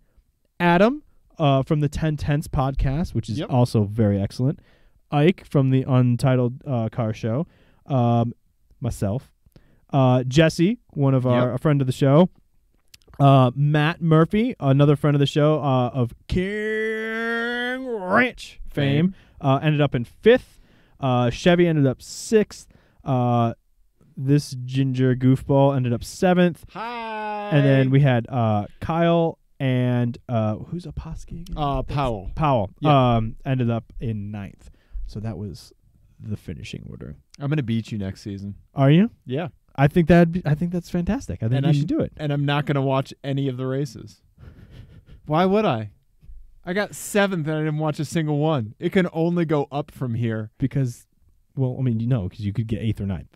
Adam from the 1010s podcast, which is also very excellent. Ike from the Untitled Car Show. Myself. Jesse, a friend of the show. Matt Murphy, another friend of the show of King Ranch fame, ended up in 5th. Chevy ended up 6th. This ginger goofball ended up 7th. Hi. And then we had Kyle and who's Aposky again? Powell. Powell ended up in 9th. So that was the finishing order. I'm gonna beat you next season. Are you? Yeah. I think that's fantastic. I think you should do it. And I'm not going to watch any of the races. Why would I? I got 7th and I didn't watch a single one. It can only go up from here. Because you could get 8th or 9th.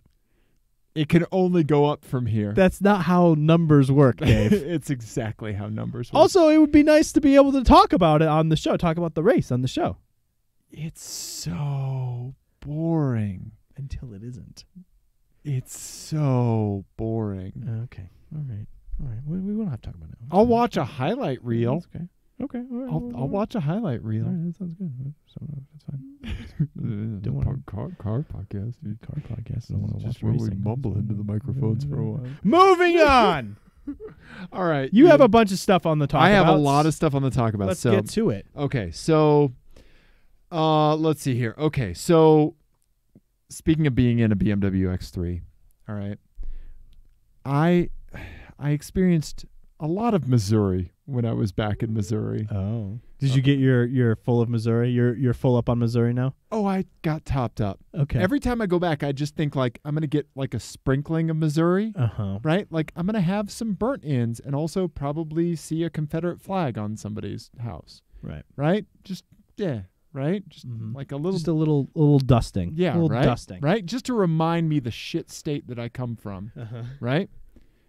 It can only go up from here. That's not how numbers work, Dave. It's exactly how numbers work. Also, it would be nice to be able to talk about it on the show, talk about the race on the show. It's so boring. Until it isn't. It's so boring. Okay. All right. We won't have to talk about it. I'll watch a highlight reel. Okay. Okay. All right. I'll watch a highlight reel. All right, that sounds good. So that's fine. Don't want car podcast. Dude. Car podcast. I don't want to watch where we racing. mumble into the microphones for a while. Moving on. All right. You have a bunch of stuff on the talk. I have a lot of stuff on the talk about. Let's get to it. Okay. So, let's see here. Okay. So, speaking of being in a BMW X3, all right, I experienced a lot of Missouri when I was back in Missouri. Oh, did you get your full of Missouri? You're full up on Missouri now? Oh, I got topped up. Okay. Every time I go back, I just think like I'm gonna get like a sprinkling of Missouri. Right? Like I'm gonna have some burnt ends and also probably see a Confederate flag on somebody's house. Right. Right? Just right? Just like a little dusting. Yeah, a little right? dusting. Right? Just to remind me the shit state that I come from. Right?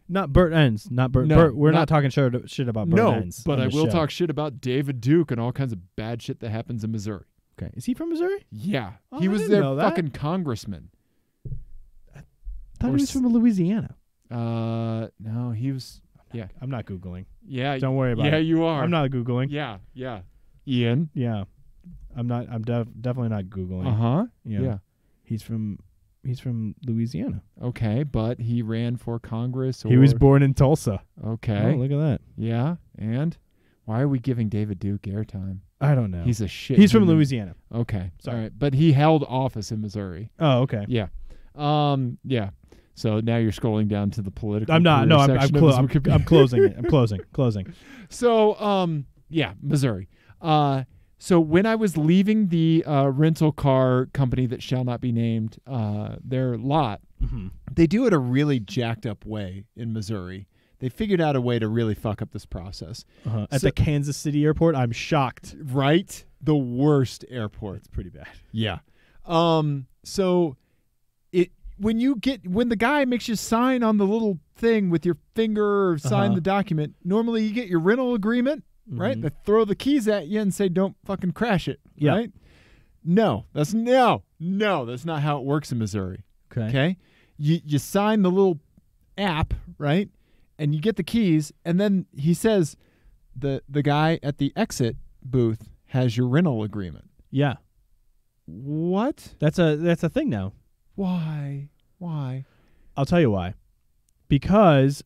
Not burnt ends. Not burnt. No, we're not talking shit about burnt ends. But I will show. talk shit about David Duke and all kinds of bad shit that happens in Missouri. Okay. Is he from Missouri? Yeah. Oh, he I was didn't their know that. fucking congressman. I thought he was from Louisiana. No, he was. Yeah. I'm not Googling. Yeah. Don't worry about it. Yeah, you are. I'm not Googling. Yeah. Ian? Yeah. I'm not. I'm definitely not Googling. Uh-huh. Yeah. He's from Louisiana. Okay, but he ran for Congress. He was born in Tulsa. Okay. Oh, look at that. Yeah, and why are we giving David Duke airtime? I don't know. He's a shit. He's from human. Louisiana. Okay. Sorry. All right. But he held office in Missouri. Oh, okay. Yeah. Yeah. So now you're scrolling down to the political. I'm not. No, I'm closing it. I'm closing. So, yeah, Missouri. So when I was leaving the rental car company that shall not be named, their lot, they do it a really jacked up way in Missouri. They figured out a way to really fuck up this process. At the Kansas City airport, I'm shocked. Right? The worst airport. It's pretty bad. Yeah. So when the guy makes you sign on the little thing with your finger or sign the document, normally you get your rental agreement, right? They throw the keys at you and say, don't fucking crash it. Yeah. Right? No, that's not how it works in Missouri. Okay. You sign the little app, right? And you get the keys, and then he says the guy at the exit booth has your rental agreement. Yeah. What? That's a thing now. Why? I'll tell you why. Because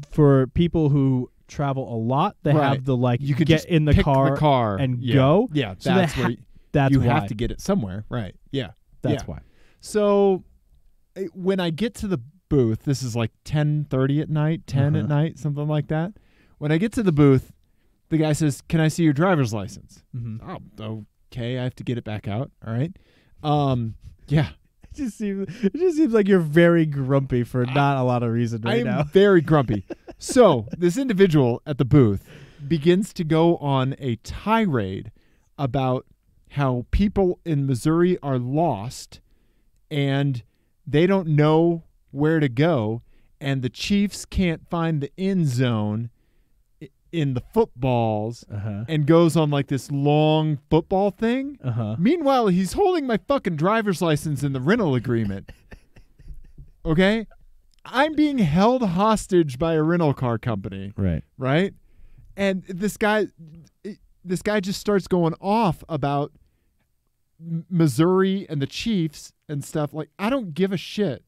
for people who travel a lot, they have the you could get just in the pick car and go. Yeah, So that's where that's you why. have to get it somewhere. Right. Yeah. That's why. So when I get to the booth, this is like 10:30 at night, 10 at night, something like that. When I get to the booth, the guy says, "Can I see your driver's license?" Oh, okay. I have to get it back out. All right. Yeah. It just seems like you're very grumpy for not a lot of reason right now. I'm very grumpy. So this individual at the booth begins to go on a tirade about how people in Missouri are lost and they don't know where to go, and the Chiefs can't find the end zone in the footballs, and goes on like this long football thing. Meanwhile, he's holding my fucking driver's license in the rental agreement. Okay? I'm being held hostage by a rental car company. Right? And this guy just starts going off about Missouri and the Chiefs and stuff. Like, I don't give a shit.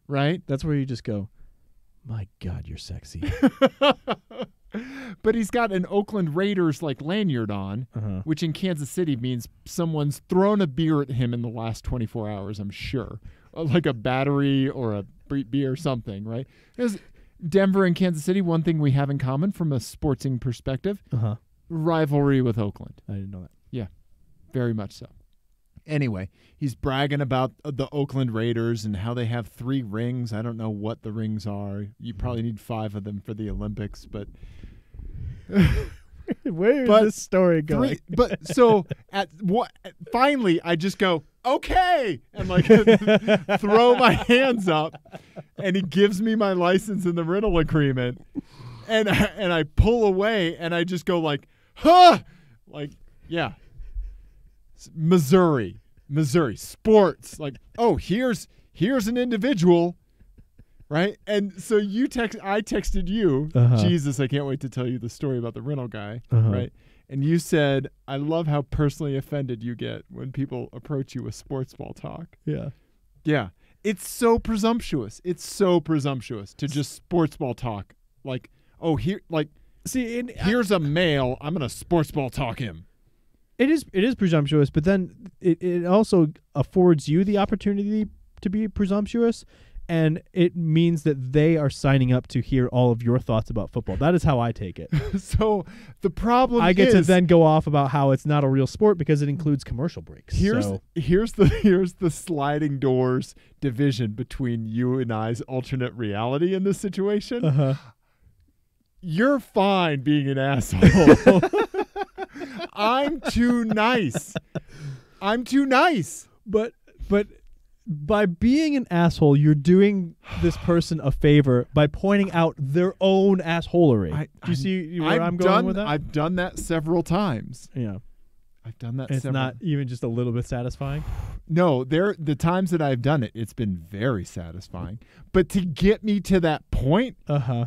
Right? That's where you just go, my God, you're sexy. But he's got an Oakland Raiders like lanyard on, which in Kansas City means someone's thrown a beer at him in the last 24 hours, I'm sure. Like a battery or a beer or something, right? Because Denver and Kansas City, one thing we have in common from a sporting perspective, rivalry with Oakland. I didn't know that. Yeah, very much so. Anyway, he's bragging about the Oakland Raiders and how they have 3 rings. I don't know what the rings are. You probably need 5 of them for the Olympics, but where is this story going? Finally, I just go, okay, and like throw my hands up, and he gives me my license and the rental agreement, and I pull away, and I just go like, huh, like, yeah. Missouri sports, like, oh, here's an individual, right? And so I texted you, Jesus, I can't wait to tell you the story about the rental guy, right? And you said, I love how personally offended you get when people approach you with sports ball talk. Yeah. It's so presumptuous. To just sports ball talk. Like, oh, here's a male, I'm gonna sports ball talk him. It is presumptuous, but then it also affords you the opportunity to be presumptuous, and it means that they are signing up to hear all of your thoughts about football. That is how I take it. So the problem I get to then go off about how it's not a real sport because it includes commercial breaks. Here's the sliding doors division between you and I's alternate reality in this situation. You're fine being an asshole. I'm too nice. But by being an asshole, you're doing this person a favor by pointing out their own assholery. Do you see where I'm going with that? I've done that several times. Yeah. I've done that It's not even just a little bit satisfying? No, the times that I've done it, it's been very satisfying. But to get me to that point,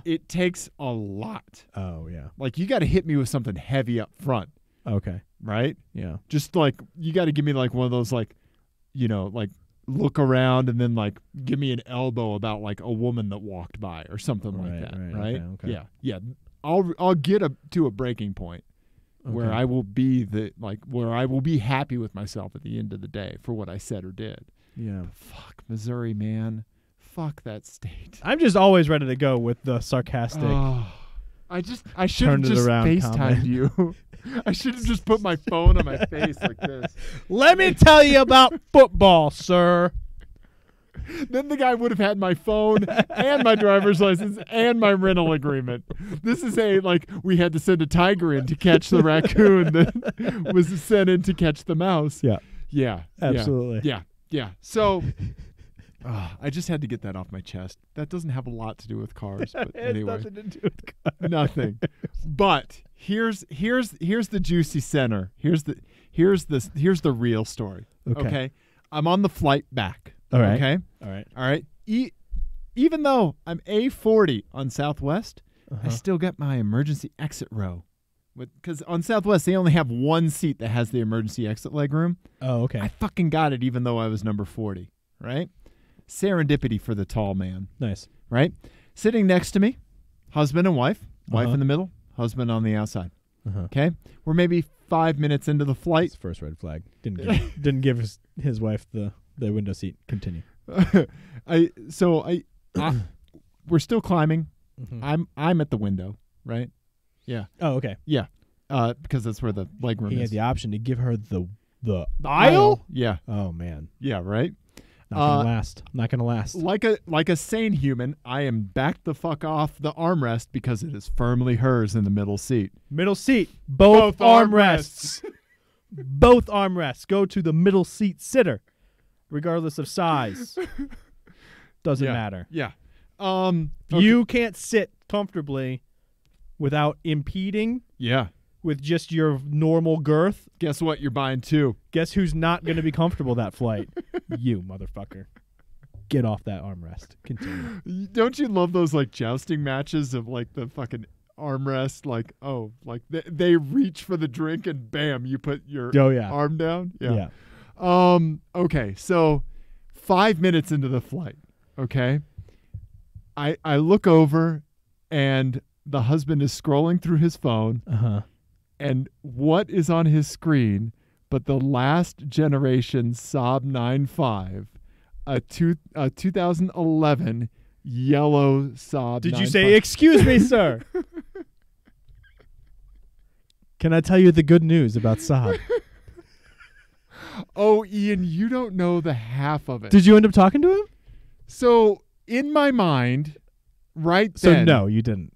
it takes a lot. Oh, yeah. Like, you got to hit me with something heavy up front. Okay. Right? Yeah. Just like, you got to give me like one of those, like, you know, like look around and then like give me an elbow about like a woman that walked by or something like that. Right? Okay. Yeah. I'll get to a breaking point. where I will be where I will be happy with myself at the end of the day for what I said or did. Yeah. Fuck Missouri, man. Fuck that state. I'm just always ready to go with the sarcastic. I should have just FaceTimed you. I should have just put my phone on my face like this. Let me tell you about football, sir. Then the guy would have had my phone and my driver's license and my rental agreement. This is we had to send a tiger in to catch the raccoon that was sent in to catch the mouse. Yeah. Yeah. Absolutely. Yeah. So I just had to get that off my chest. That doesn't have a lot to do with cars, but anyway. Nothing to do with cars. Nothing. But here's the juicy center. Here's the real story. Okay. I'm on the flight back. All right. Okay. All right. Even though I'm A40 on Southwest, I still get my emergency exit row. Because on Southwest, they only have one seat that has the emergency exit legroom. Oh, okay. I fucking got it even though I was number 40, right? Serendipity for the tall man. Nice. Right? Sitting next to me, husband and wife. Wife in the middle, husband on the outside. Okay? We're maybe 5 minutes into the flight. That's the first red flag. Didn't give his wife the window seat. Continue. We're still climbing. I'm at the window, right? Yeah. Oh, okay. Yeah. Because that's where the legroom is. He had the option to give her the aisle? Yeah. Oh man. Yeah, right? Not gonna last. Not gonna last. Like a sane human, I am back the fuck off the armrest because it is firmly hers in the middle seat. Middle seat. Both armrests. Both armrests go to the middle seat sitter, regardless of size. Doesn't matter. Yeah. You can't sit comfortably without impeding. Yeah. With just your normal girth. Guess what? You're buying two. Guess who's not going to be comfortable that flight? You, motherfucker. Get off that armrest. Continue. Don't you love those jousting matches of the fucking armrest? They reach for the drink and bam, you put your arm down. Yeah. Okay. So 5 minutes into the flight. Okay. I look over and the husband is scrolling through his phone. And what is on his screen but the last generation Saab 9.5, a 2011 yellow Saab. Did you say, "Excuse me, sir"? Can I tell you the good news about Saab? Oh, Ian, you don't know the half of it. Did you end up talking to him? So in my mind, then. So no, you didn't.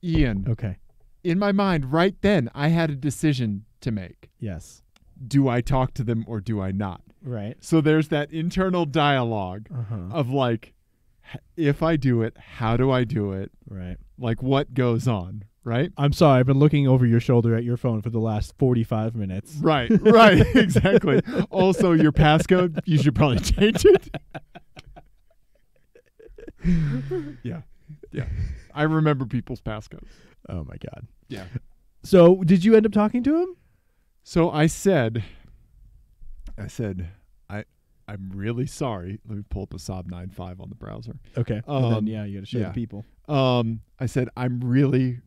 Ian. Okay. In my mind, right then, I had a decision to make. Yes. Do I talk to them or do I not? Right. So there's that internal dialogue of if I do it, how do I do it? Right. What goes on, right? I'm sorry, I've been looking over your shoulder at your phone for the last 45 minutes. Right, exactly. Also, your passcode, you should probably change it. Yeah. I remember people's passcodes. Oh my God. Yeah. So did you end up talking to him? So I said, I'm really sorry. Let me pull up a Saab 9.5 on the browser. Okay. And then you got to show the people. I said, I'm really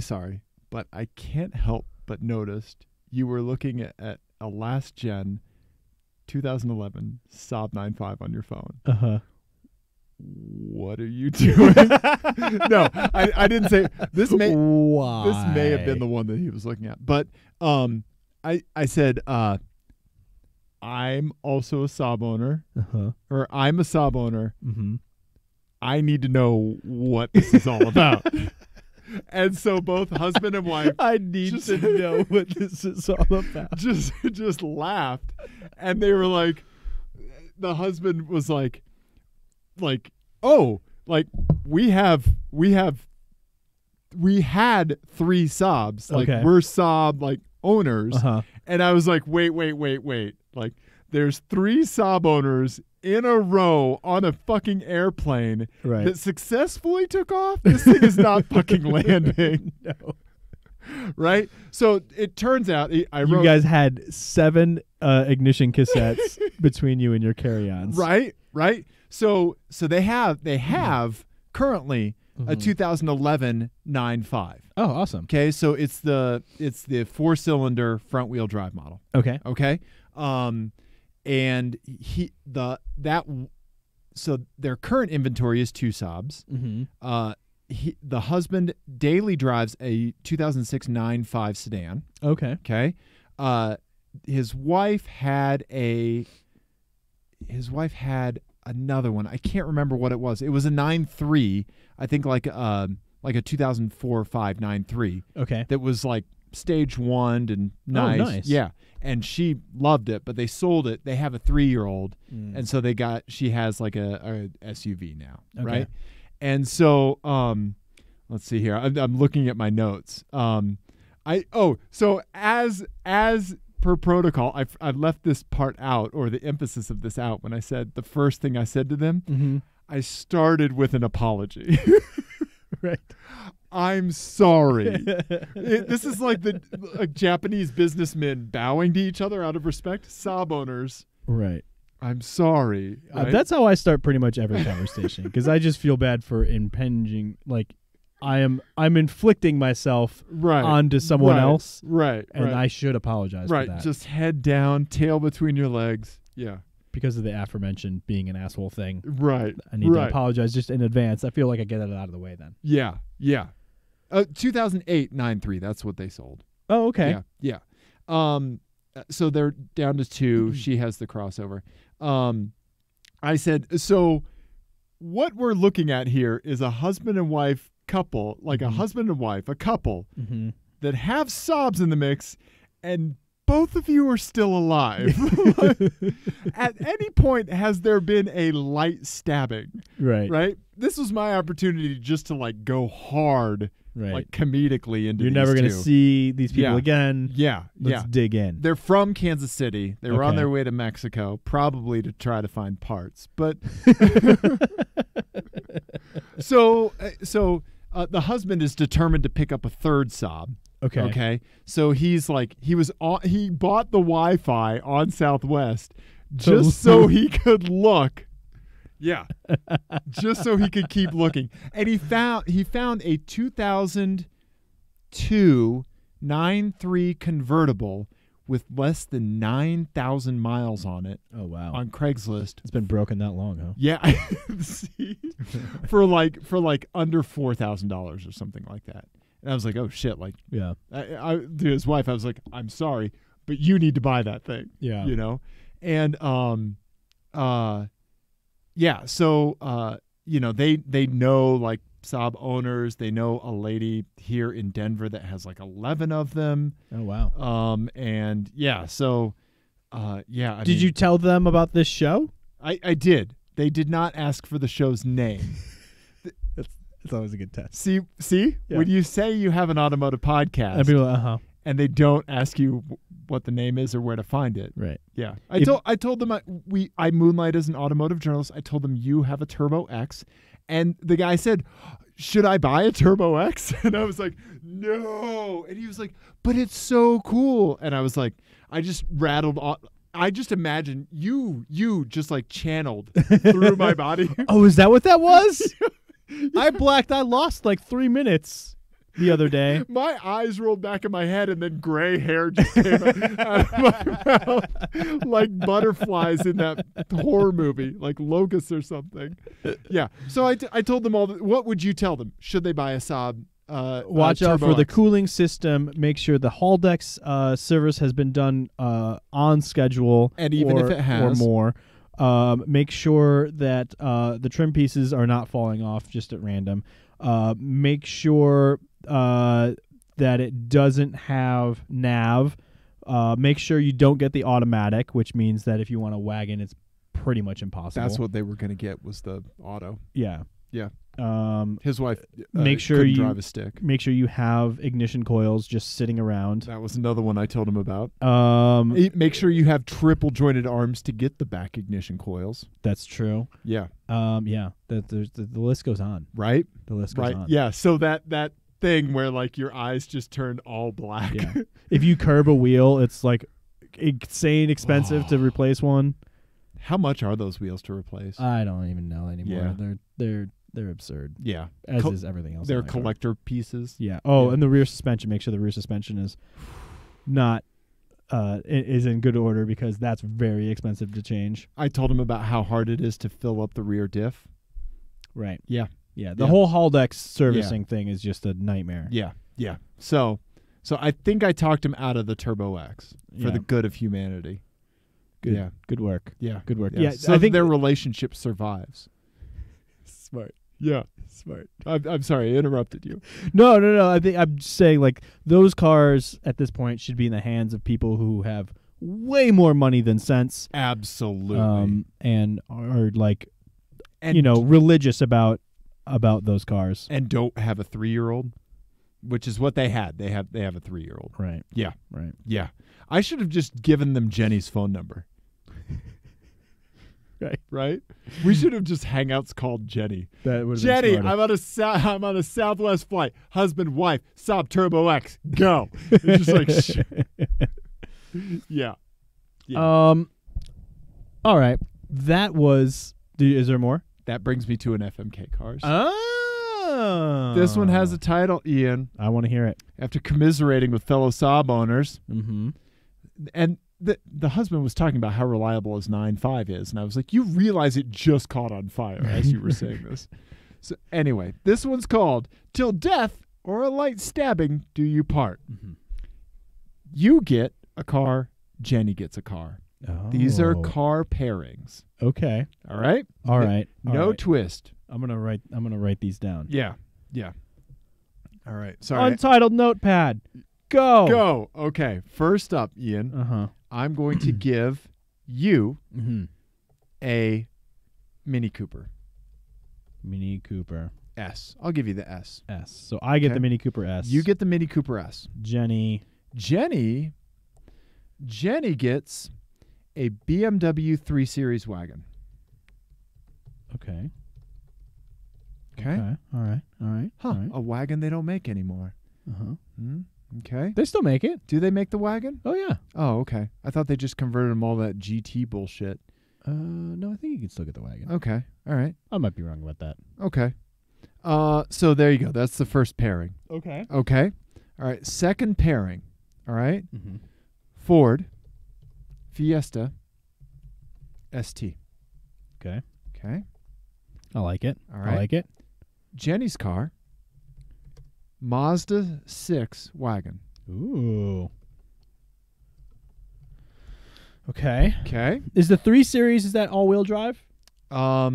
sorry, but I can't help but notice you were looking at a last gen 2011 Saab 9.5 on your phone. What are you doing? No, I didn't say this. This may have been the one that he was looking at, but I said I'm also a Saab owner, or I'm a Saab owner. I need to know what this is all about. And so both husband and wife, I need to know what this is all about. Just laughed, and they were like, the husband was like, oh, we had 3 Saabs. We're Saab owners. And I was like, wait. There's 3 Saab owners in a row on a fucking airplane that successfully took off. This thing is not fucking landing. No. Right? So it turns out you guys had 7 ignition cassettes between you and your carry-ons. Right. So they have currently a 2011 9.5. Oh, awesome. Okay, so it's the 4-cylinder front wheel drive model. Okay. Okay, and so their current inventory is 2 Saabs. The husband daily drives a 2006 9.5 sedan. Okay. Okay, his wife had another one. I can't remember what it was. It was a 9.3. I think like a 2004 or 5 9.3. Okay. That was like stage 1 and nice. Oh, nice. Yeah. And she loved it, but they sold it. They have a 3-year-old, and so she has like a SUV now, right? And so let's see here. I'm looking at my notes. So as per protocol, I left this part out, or the emphasis of this out, when I said the first thing I said to them. I started with an apology. Right. I'm sorry. This is like Japanese businessmen bowing to each other out of respect. Saab owners. Right. I'm sorry. Right? That's how I start pretty much every conversation, because I just feel bad for impinging, like I'm inflicting myself onto someone else. Right. And I should apologize for that. Just head down, tail between your legs. Yeah. Because of the aforementioned being an asshole thing. Right. I need to apologize just in advance. I feel like I get it out of the way then. Yeah. 2008 9.3. That's what they sold. Oh, okay. Yeah. So they're down to 2. She has the crossover. I said, so what we're looking at here is a husband and wife couple, like a husband and wife, a couple that have Saabs in the mix, and both of you are still alive. At any point, has there been a light stabbing? Right. This was my opportunity just to like go hard, like comedically into. You're never going to see these people again. Let's dig in. They're from Kansas City. They were on their way to Mexico, probably to try to find parts. But so the husband is determined to pick up a 3rd Saab. Okay. So he bought the Wi-Fi on Southwest just so he could look. Yeah. Just so he could keep looking. And he found a 2002 9.3 convertible with less than 9,000 miles on it. Oh, wow. On Craigslist. It's been broken that long, huh? Yeah. See? For like under $4,000 or something like that. And I was like, oh, shit. Like, yeah. I to his wife, I was like, I'm sorry, but you need to buy that thing. Yeah. You know? And, yeah. So, they know like Saab owners. They know a lady here in Denver that has like 11 of them. Oh, wow. And yeah, so, yeah. Did you tell them about this show? I did. They did not ask for the show's name. It's always a good test. See, yeah. When you say you have an automotive podcast, and people, and they don't ask you what the name is or where to find it. Right. Yeah. I told them I moonlight as an automotive journalist. I told them you have a Turbo X, and the guy said, "Should I buy a Turbo X?" And I was like, "No." And he was like, "But it's so cool." And I was like, I just rattled on. I just imagine you just like channeled through my body. Oh, is that what that was? I lost like 3 minutes the other day. My eyes rolled back in my head, and then gray hair just came out of my mouth like butterflies in that horror movie, like locusts or something. Yeah. So I told them all. What would you tell them? Should they buy a Saab? Watch out for the cooling system. Make sure the Haldex service has been done on schedule, and even if it has or more. Make sure that the trim pieces are not falling off just at random. Make sure that it doesn't have nav. Make sure you don't get the automatic, which means that if you want a wagon, it's pretty much impossible. That's what they were going to get, was the auto. Yeah. Yeah. His wife make sure couldn't you drive a stick. Make sure you have ignition coils just sitting around. That was another one I told him about. Make sure you have triple jointed arms to get the back ignition coils. That's true. Yeah. Yeah. The list goes on. Right. The list goes on. Yeah. So that thing where like your eyes just turn all black. Yeah. If you curb a wheel, it's like insane expensive to replace one. How much are those wheels to replace? I don't even know anymore. Yeah. They're They're absurd. Yeah. As is everything else. They're in my car. collector pieces. Yeah. Oh, Yeah. and the rear suspension. Make sure the rear suspension is not is in good order because that's very expensive to change. I told him about how hard it is to fill up the rear diff. Right. Yeah. Yeah. The whole Haldex servicing thing is just a nightmare. Yeah. Yeah. So I think I talked him out of the Turbo X for the good of humanity. Good. Yeah. Good work. Yeah. Good work. Yeah. Yeah. So I think their relationship survives. smart. Yeah. Smart. I'm sorry, I interrupted you. No. I think I'm just saying, like, those cars at this point should be in the hands of people who have way more money than sense. Absolutely. And are like, And religious about those cars. and don't have a 3-year-old, which is what they had. They have a 3-year-old. Right. Yeah. Right. Yeah. I should have just given them Jenny's phone number. Right. Right? We should have just hangouts called Jenny. That would Jenny, I'm on a Southwest flight. Husband, wife, Saab Turbo X. Go. It's just like Yeah. All right. That was is there more? That brings me to an FMK Cars. Oh. This one has a title, Ian. I want to hear it. After commiserating with fellow Saab owners, Mm-hmm. and the husband was talking about how reliable his 9.5 is, and I was like, you realize it just caught on fire as you were saying this. So anyway, this one's called Till Death or a Light Stabbing Do You Part. Mm-hmm. You get a car, Jenny gets a car. Oh. These are car pairings. Okay. All right? All right. No twist. I'm gonna write these down. Yeah. Yeah. All right. Sorry. Untitled notepad. Go. Go. Okay. First up, Ian, Uh-huh. I'm going to give you Mm-hmm. a Mini Cooper Mini Cooper S. I'll give you the S. S. So I get Okay. the Mini Cooper S. You get the Mini Cooper S. Jenny gets a BMW 3 Series wagon. Okay. Okay. All right. Huh. All right. A wagon they don't make anymore. Uh-huh. Okay. They still make it. Do they make the wagon? Oh yeah. Oh, okay. I thought they just converted them all that GT bullshit. No, I think you can still get the wagon. Okay. All right. I might be wrong about that. Okay. So there you go. That's the first pairing. Okay. Okay. All right. Second pairing. All right. Mm-hmm. Ford Fiesta ST. Okay. Okay. I like it. All right. I like it. Jenny's car, Mazda 6 wagon. Ooh. Okay. Okay. Is the 3 Series, is that all-wheel drive? I'll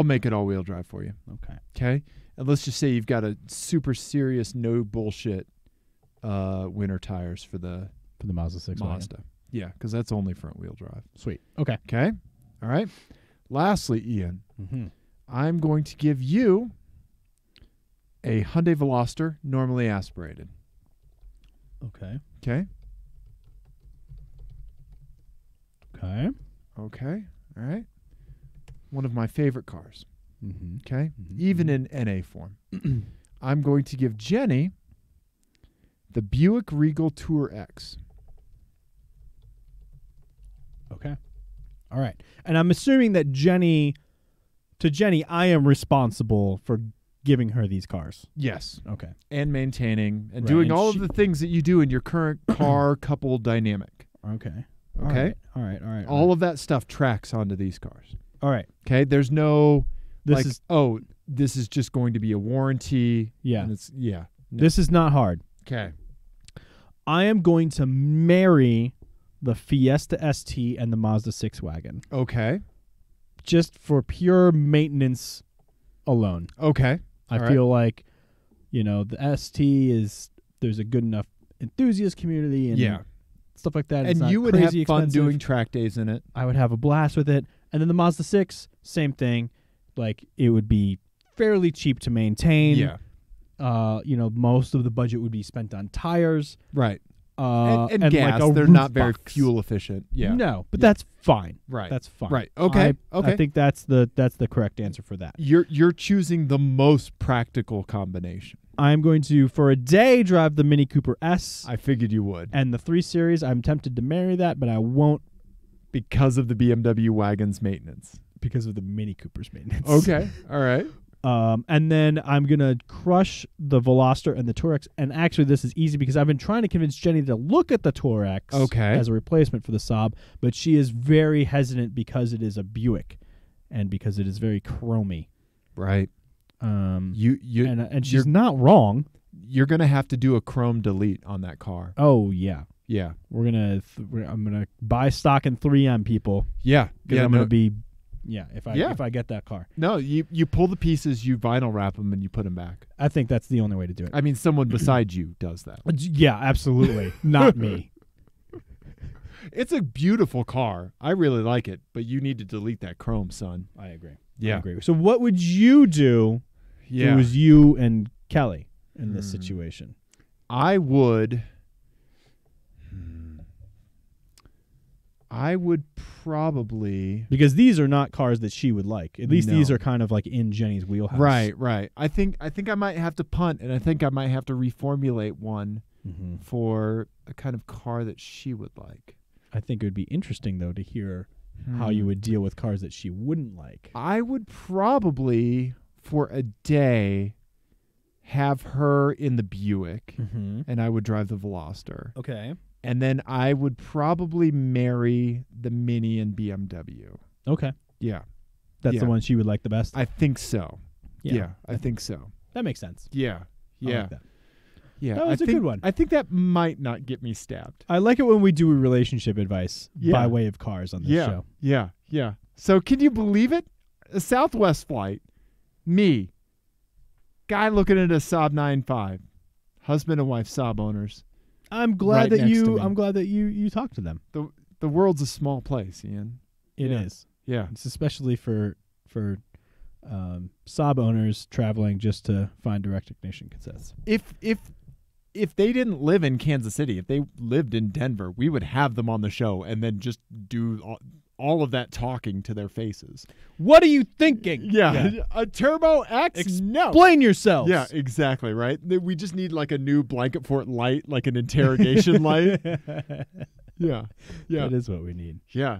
make it all-wheel drive for you. Okay. Okay. And let's just say you've got a super serious, no bullshit winter tires for the For the Mazda 6 Mazda. wagon. Yeah, because that's only front-wheel drive. Sweet. Okay. Okay. All right. Lastly, Ian, Mm-hmm. I'm going to give you a Hyundai Veloster, normally aspirated. Okay. Okay. Okay. Okay. All right. One of my favorite cars. Mm-hmm. Okay. Mhm. Even in NA form. I'm going to give Jenny the Buick Regal Tour X. Okay. All right. And I'm assuming that Jenny, I am responsible for giving her these cars. Yes. Okay. And maintaining and Right, doing and all she- of the things that you do in your current car couple dynamic. Okay. Okay. All right. All of that stuff tracks onto these cars. All right. Okay. There's no This is this is just going to be a warranty. Yeah. And it's No. This is not hard. Okay. I am going to marry the Fiesta ST and the Mazda 6 wagon Okay. just for pure maintenance alone. Okay. I All feel like, the ST there's a good enough enthusiast community and Yeah. stuff like that. It's And not you would have crazy fun expensive. doing track days in it. I would have a blast with it. And then the Mazda 6, same thing. Like, it would be fairly cheap to maintain. Yeah. Most of the budget would be spent on tires. Right. And And gas. like a They're roof not very box. fuel efficient. Yeah. No, but Yeah. that's fine. Right. That's fine. Right. Okay. Okay. I think that's the correct answer for that. You're choosing the most practical combination. I'm going to, for a day, drive the Mini Cooper S I figured you would. and the 3 Series. I'm tempted to marry that, but I won't Because of the BMW wagon's maintenance. because of the Mini Cooper's maintenance. Okay. All right. And then I'm going to crush the Veloster and the Tourex. And actually, this is easy because I've been trying to convince Jenny to look at the Tourex as a replacement for the Saab, but she is very hesitant because it is a Buick and because it is very chromy. Right. And she's not wrong. You're going to have to do a chrome delete on that car. Oh, yeah. Yeah. I'm going to buy stock in 3M, people. Yeah. Because I'm going to be... Yeah, if I get that car. No, you pull the pieces, you vinyl wrap them, and you put them back. I think that's the only way to do it. I mean, someone beside you does that. Yeah, absolutely. Not me. It's a beautiful car. I really like it, but you need to delete that chrome, son. I agree. Yeah. I agree. So what would you do if it was you and Kelly in this situation? I would probably... Because these are not cars that she would like. At least these are kind of like in Jenny's wheelhouse. Right. I think I might have to punt, and I think I might have to reformulate one for a kind of car that she would like. I think it would be interesting, though, to hear how you would deal with cars that she wouldn't like. I would probably, for a day, have her in the Buick, and I would drive the Veloster. Okay. And then I would probably marry the Mini and BMW. Okay. Yeah. That's the one she would like the best? I think so. Yeah, I think so. That makes sense. Yeah. I like that. Yeah. That was a good one. I think that might not get me stabbed. I like it when we do relationship advice by way of cars on this show. Yeah. So can you believe it? A Southwest flight, me, guy looking at a Saab 9.5, husband and wife Saab owners. I'm glad that you talked to them. The world's a small place, Ian. It is. Yeah. It's especially for Saab owners traveling just to find direct ignition cassettes. If they didn't live in Kansas City, if they lived in Denver, we would have them on the show and then just do all of that talking to their faces. What are you thinking? Yeah. A Turbo X? Explain yourselves. Yeah, exactly, right? We just need like a new blanket fort light, like an interrogation light. Yeah. That is what we need. Yeah.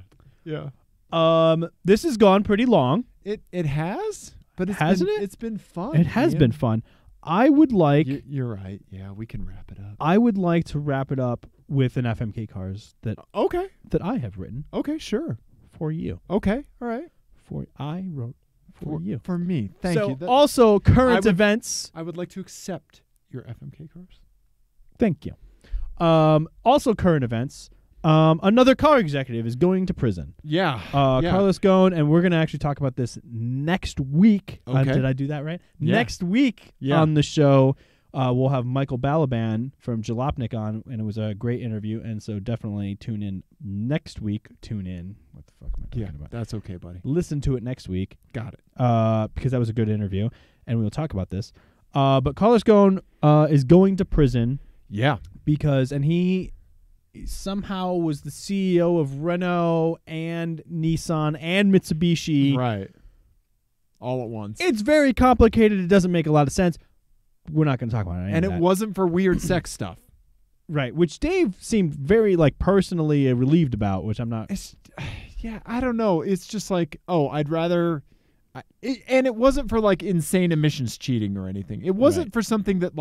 This has gone pretty long. It has? But it's been fun. It has been fun. I would like... You're right. Yeah, we can wrap it up. I would like to wrap it up with an FMK Cars that I have written. Okay, sure. For you. Okay, all right. I wrote for you. For me. Thank you. Also, current events. I would like to accept your FMK Cars. Thank you. Also, current events. Another car executive is going to prison. Yeah. Carlos Ghosn, and we're going to actually talk about this next week. Okay. Did I do that right? Yeah. Next week on the show, we'll have Michael Balaban from Jalopnik on, and it was a great interview, and so definitely tune in next week. Tune in. What the fuck am I talking about? That's okay, buddy. Listen to it next week. Got it. Because that was a good interview, and we'll talk about this. But Carlos Ghosn is going to prison. Yeah. And he somehow was the CEO of Renault and Nissan and Mitsubishi. Right. All at once. It's very complicated. It doesn't make a lot of sense. We're not going to talk about it. And it wasn't for weird sex stuff. Right, which Dave seemed very personally relieved about, which I'm not. I don't know. It's just like, I'd rather... and it wasn't for insane emissions cheating or anything. It wasn't for something that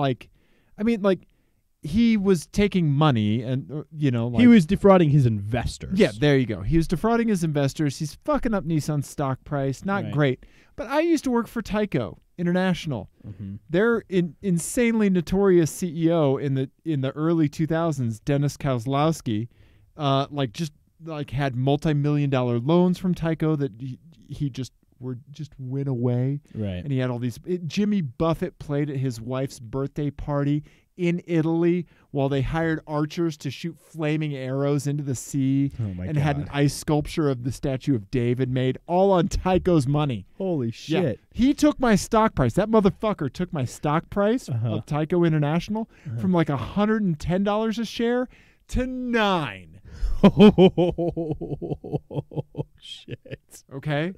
he was taking money and, he was defrauding his investors. Yeah, there you go. He was defrauding his investors. He's fucking up Nissan's stock price. Not great. But I used to work for Tyco International. Mm-hmm. Their insanely notorious CEO in the early 2000s, Dennis Kozlowski, had multi-million-dollar loans from Tyco that he just went away. Right. And he had all these... Jimmy Buffett played at his wife's birthday party in Italy while they hired archers to shoot flaming arrows into the sea and had an ice sculpture of the statue of David made, all on Tyco's money. Holy shit. Yeah. He took my stock price. That motherfucker took my stock price of Tyco International from $110 a share to $9. Oh shit. Okay?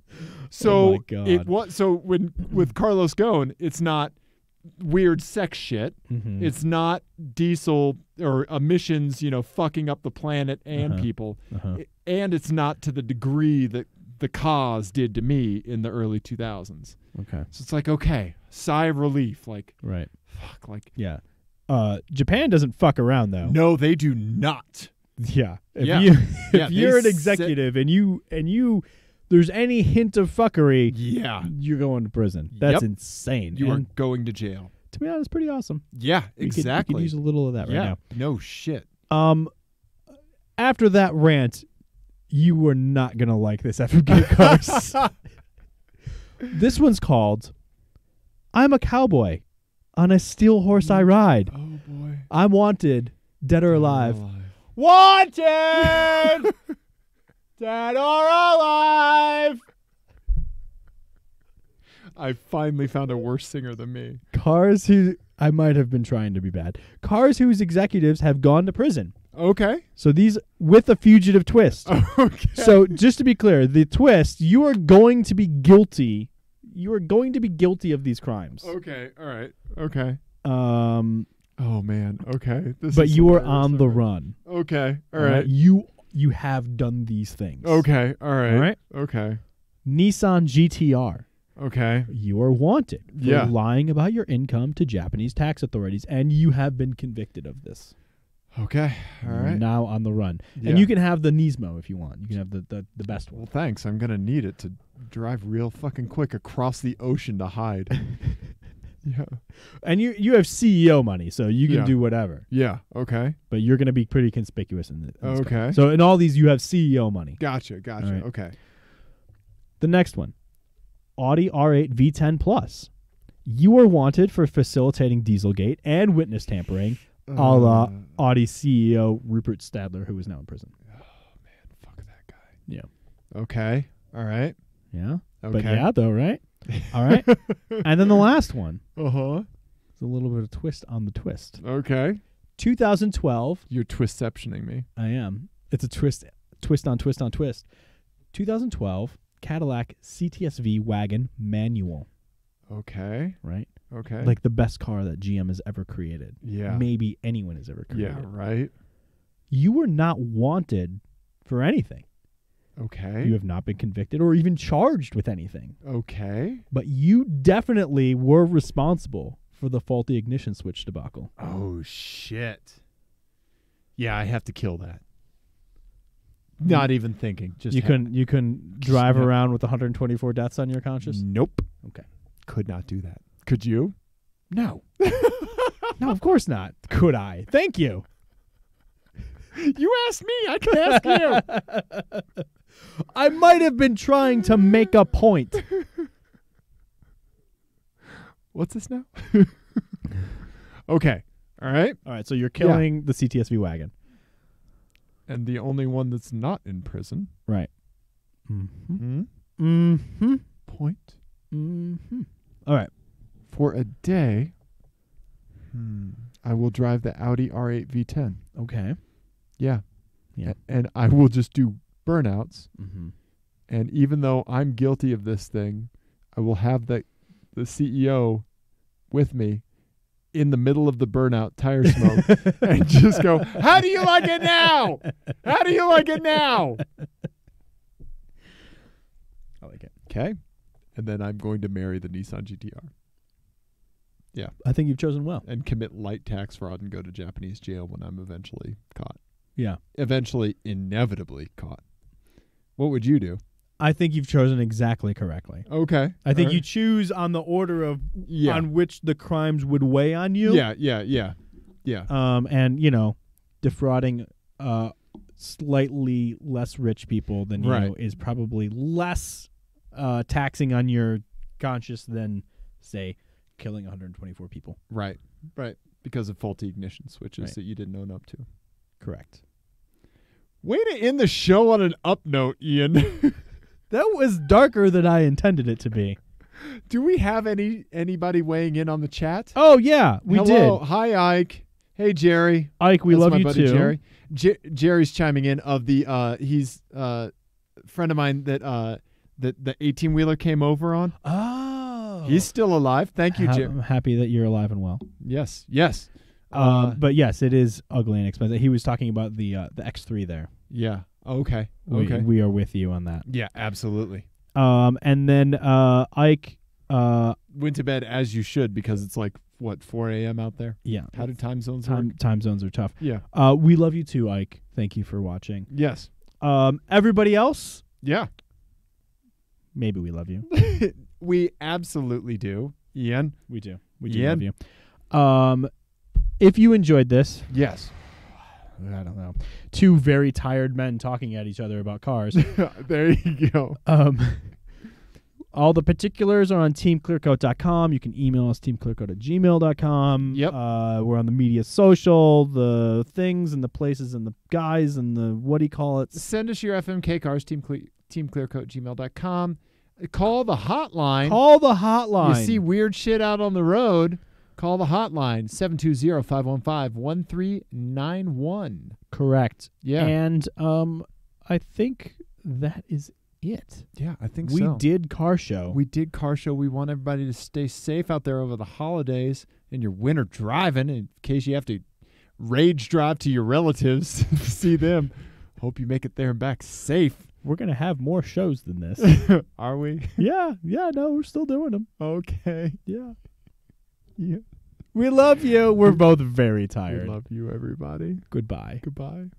So God. With Carlos Ghosn, it's not weird sex shit. Mm-hmm. It's not diesel or emissions, fucking up the planet and people. And it's not to the degree that the cause did to me in the early 2000s. Okay. So it's like, okay, sigh of relief. Like, Right. fuck, like. Yeah. Japan doesn't fuck around though. No, they do not. Yeah. If Yeah. you Yeah, if you're an they executive and you there's any hint of fuckery, Yeah. you're going to prison. That's Yep. insane. You are And going to jail. to be honest, pretty awesome. Yeah, We exactly. could use a little of that right yeah. now. No shit. After that rant, you were not gonna like this Effington curse. This one's called "I'm a cowboy on a steel horse I ride. Oh boy. I'm wanted, dead or alive. Wanted! Dead or alive." I finally found a worse singer than me. Cars who I might have been trying to be bad. Cars whose executives have gone to prison. Okay. So these with a fugitive twist. Okay. So just to be clear, the twist, you are going to be guilty. You are going to be guilty of these crimes. Okay. All right. Okay. Um, Oh man. Okay. This but is you are hilarious. on the run. Okay. All right. You have done these things. Okay. All right. All right. Okay. Nissan GTR. Okay. You are wanted for Yeah. lying about your income to Japanese tax authorities, and you have been convicted of this. Okay. All You're right. now on the run. Yeah. And you can have the Nismo if you want. You can have the best Well, one. thanks. I'm gonna need it to drive real fucking quick across the ocean to hide. Yeah. And you have CEO money, so you can Yeah. do whatever. Yeah. Okay. But you're going to be pretty conspicuous in this. Okay. So in all these, you have CEO money. Gotcha. Gotcha. All right. Okay. The next one, Audi R8 V10 Plus. You are wanted for facilitating Dieselgate and witness tampering, a la Audi CEO Rupert Stadler, who is now in prison. Oh man, fuck that guy. Yeah. Okay. All right. Yeah. Okay. But yeah, though, right? All right. And then the last one Uh-huh. is a little bit of twist on the twist. Okay. 2012. You're twistceptioning me. I am. It's a twist on twist on twist. 2012 Cadillac CTS-V wagon manual. Okay. Right? Okay. Like the best car that GM has ever created. yeah. Maybe anyone has ever created. Yeah, right. You were not wanted for anything. Okay. You have not been convicted or even charged with anything. Okay. But you definitely were responsible for the faulty ignition switch debacle. Oh shit. Yeah, I have to kill that. Not even thinking. Just You couldn't drive No. around with 124 deaths on your conscience? Nope. Okay. Could not do that. Could you? No. No, of course not. Could I? Thank you. You asked me. I can ask you. I might have been trying to make a point. What's this now? Okay. All right. All right, so you're killing the CTS-V wagon. And the only one that's not in prison. Right. Mm-hmm. Hmm? Mm-hmm. Point. Mm-hmm. All right. For a day, I will drive the Audi R8 V10. Okay. Yeah. Yeah. And I will just do burnouts. Mm-hmm. And even though I'm guilty of this thing, I will have the CEO with me in the middle of the burnout tire smoke and just go, how do you like it now? How do you like it now? I like it. Okay. And then I'm going to marry the Nissan GTR. Yeah. I think you've chosen well. And commit light tax fraud and go to Japanese jail when I'm eventually caught. Yeah. Eventually, inevitably caught. What would you do? I think you've chosen exactly correctly. Okay. I think All you right. choose on the order of Yeah. on which the crimes would weigh on you. Yeah. And defrauding slightly less rich people than Right. you is probably less taxing on your conscience than, say, killing 124 people. Right. Because of faulty ignition switches Right. that you didn't own up to. Correct. Way to end the show on an up note, Ian. That was darker than I intended it to be. Do we have anybody weighing in on the chat? Oh, yeah, we Hello. did. Hi, Ike. Hey, Jerry. Ike, we That's love my you buddy too. Jerry. Jerry's chiming in of the he's a friend of mine that the 18-wheeler came over on. Oh. He's still alive. Thank you, Jerry. I'm happy that you're alive and well. Yes. But yes, it is ugly and expensive. He was talking about the X3 there. Yeah. Okay. We are with you on that. Yeah, absolutely. And then Ike Went to bed as you should because it's like, what, 4 a.m. out there? Yeah. How do time zones work? Time zones are tough. Yeah. We love you too, Ike. Thank you for watching. Yes. Everybody else, Yeah. maybe we love you. We absolutely do. Ian? We do. We do Ian? love you. If you enjoyed this, Yes. I don't know, two very tired men talking at each other about cars. There you go. All the particulars are on TeamClearCoat.com. You can email us, teamclearcoat@gmail.com. Yep. We're on the media social, the things and the places and the guys and the, what do you call it? Send us your FMK cars, teamclearcoat@gmail.com. Call the hotline. Call the hotline. You see weird shit out on the road, call the hotline, 720-515-1391. Correct. Yeah. And I think that is it. Yeah, I think We so. did car show. We did car show. We want everybody to stay safe out there over the holidays and your winter driving in case you have to rage drive to your relatives to see them. Hope you make it there and back safe. We're going to have more shows than this. Are we? Yeah, no, we're still doing them. Okay. Yeah. Yeah. We love you. We're both very tired. We love you, everybody. Goodbye. Goodbye.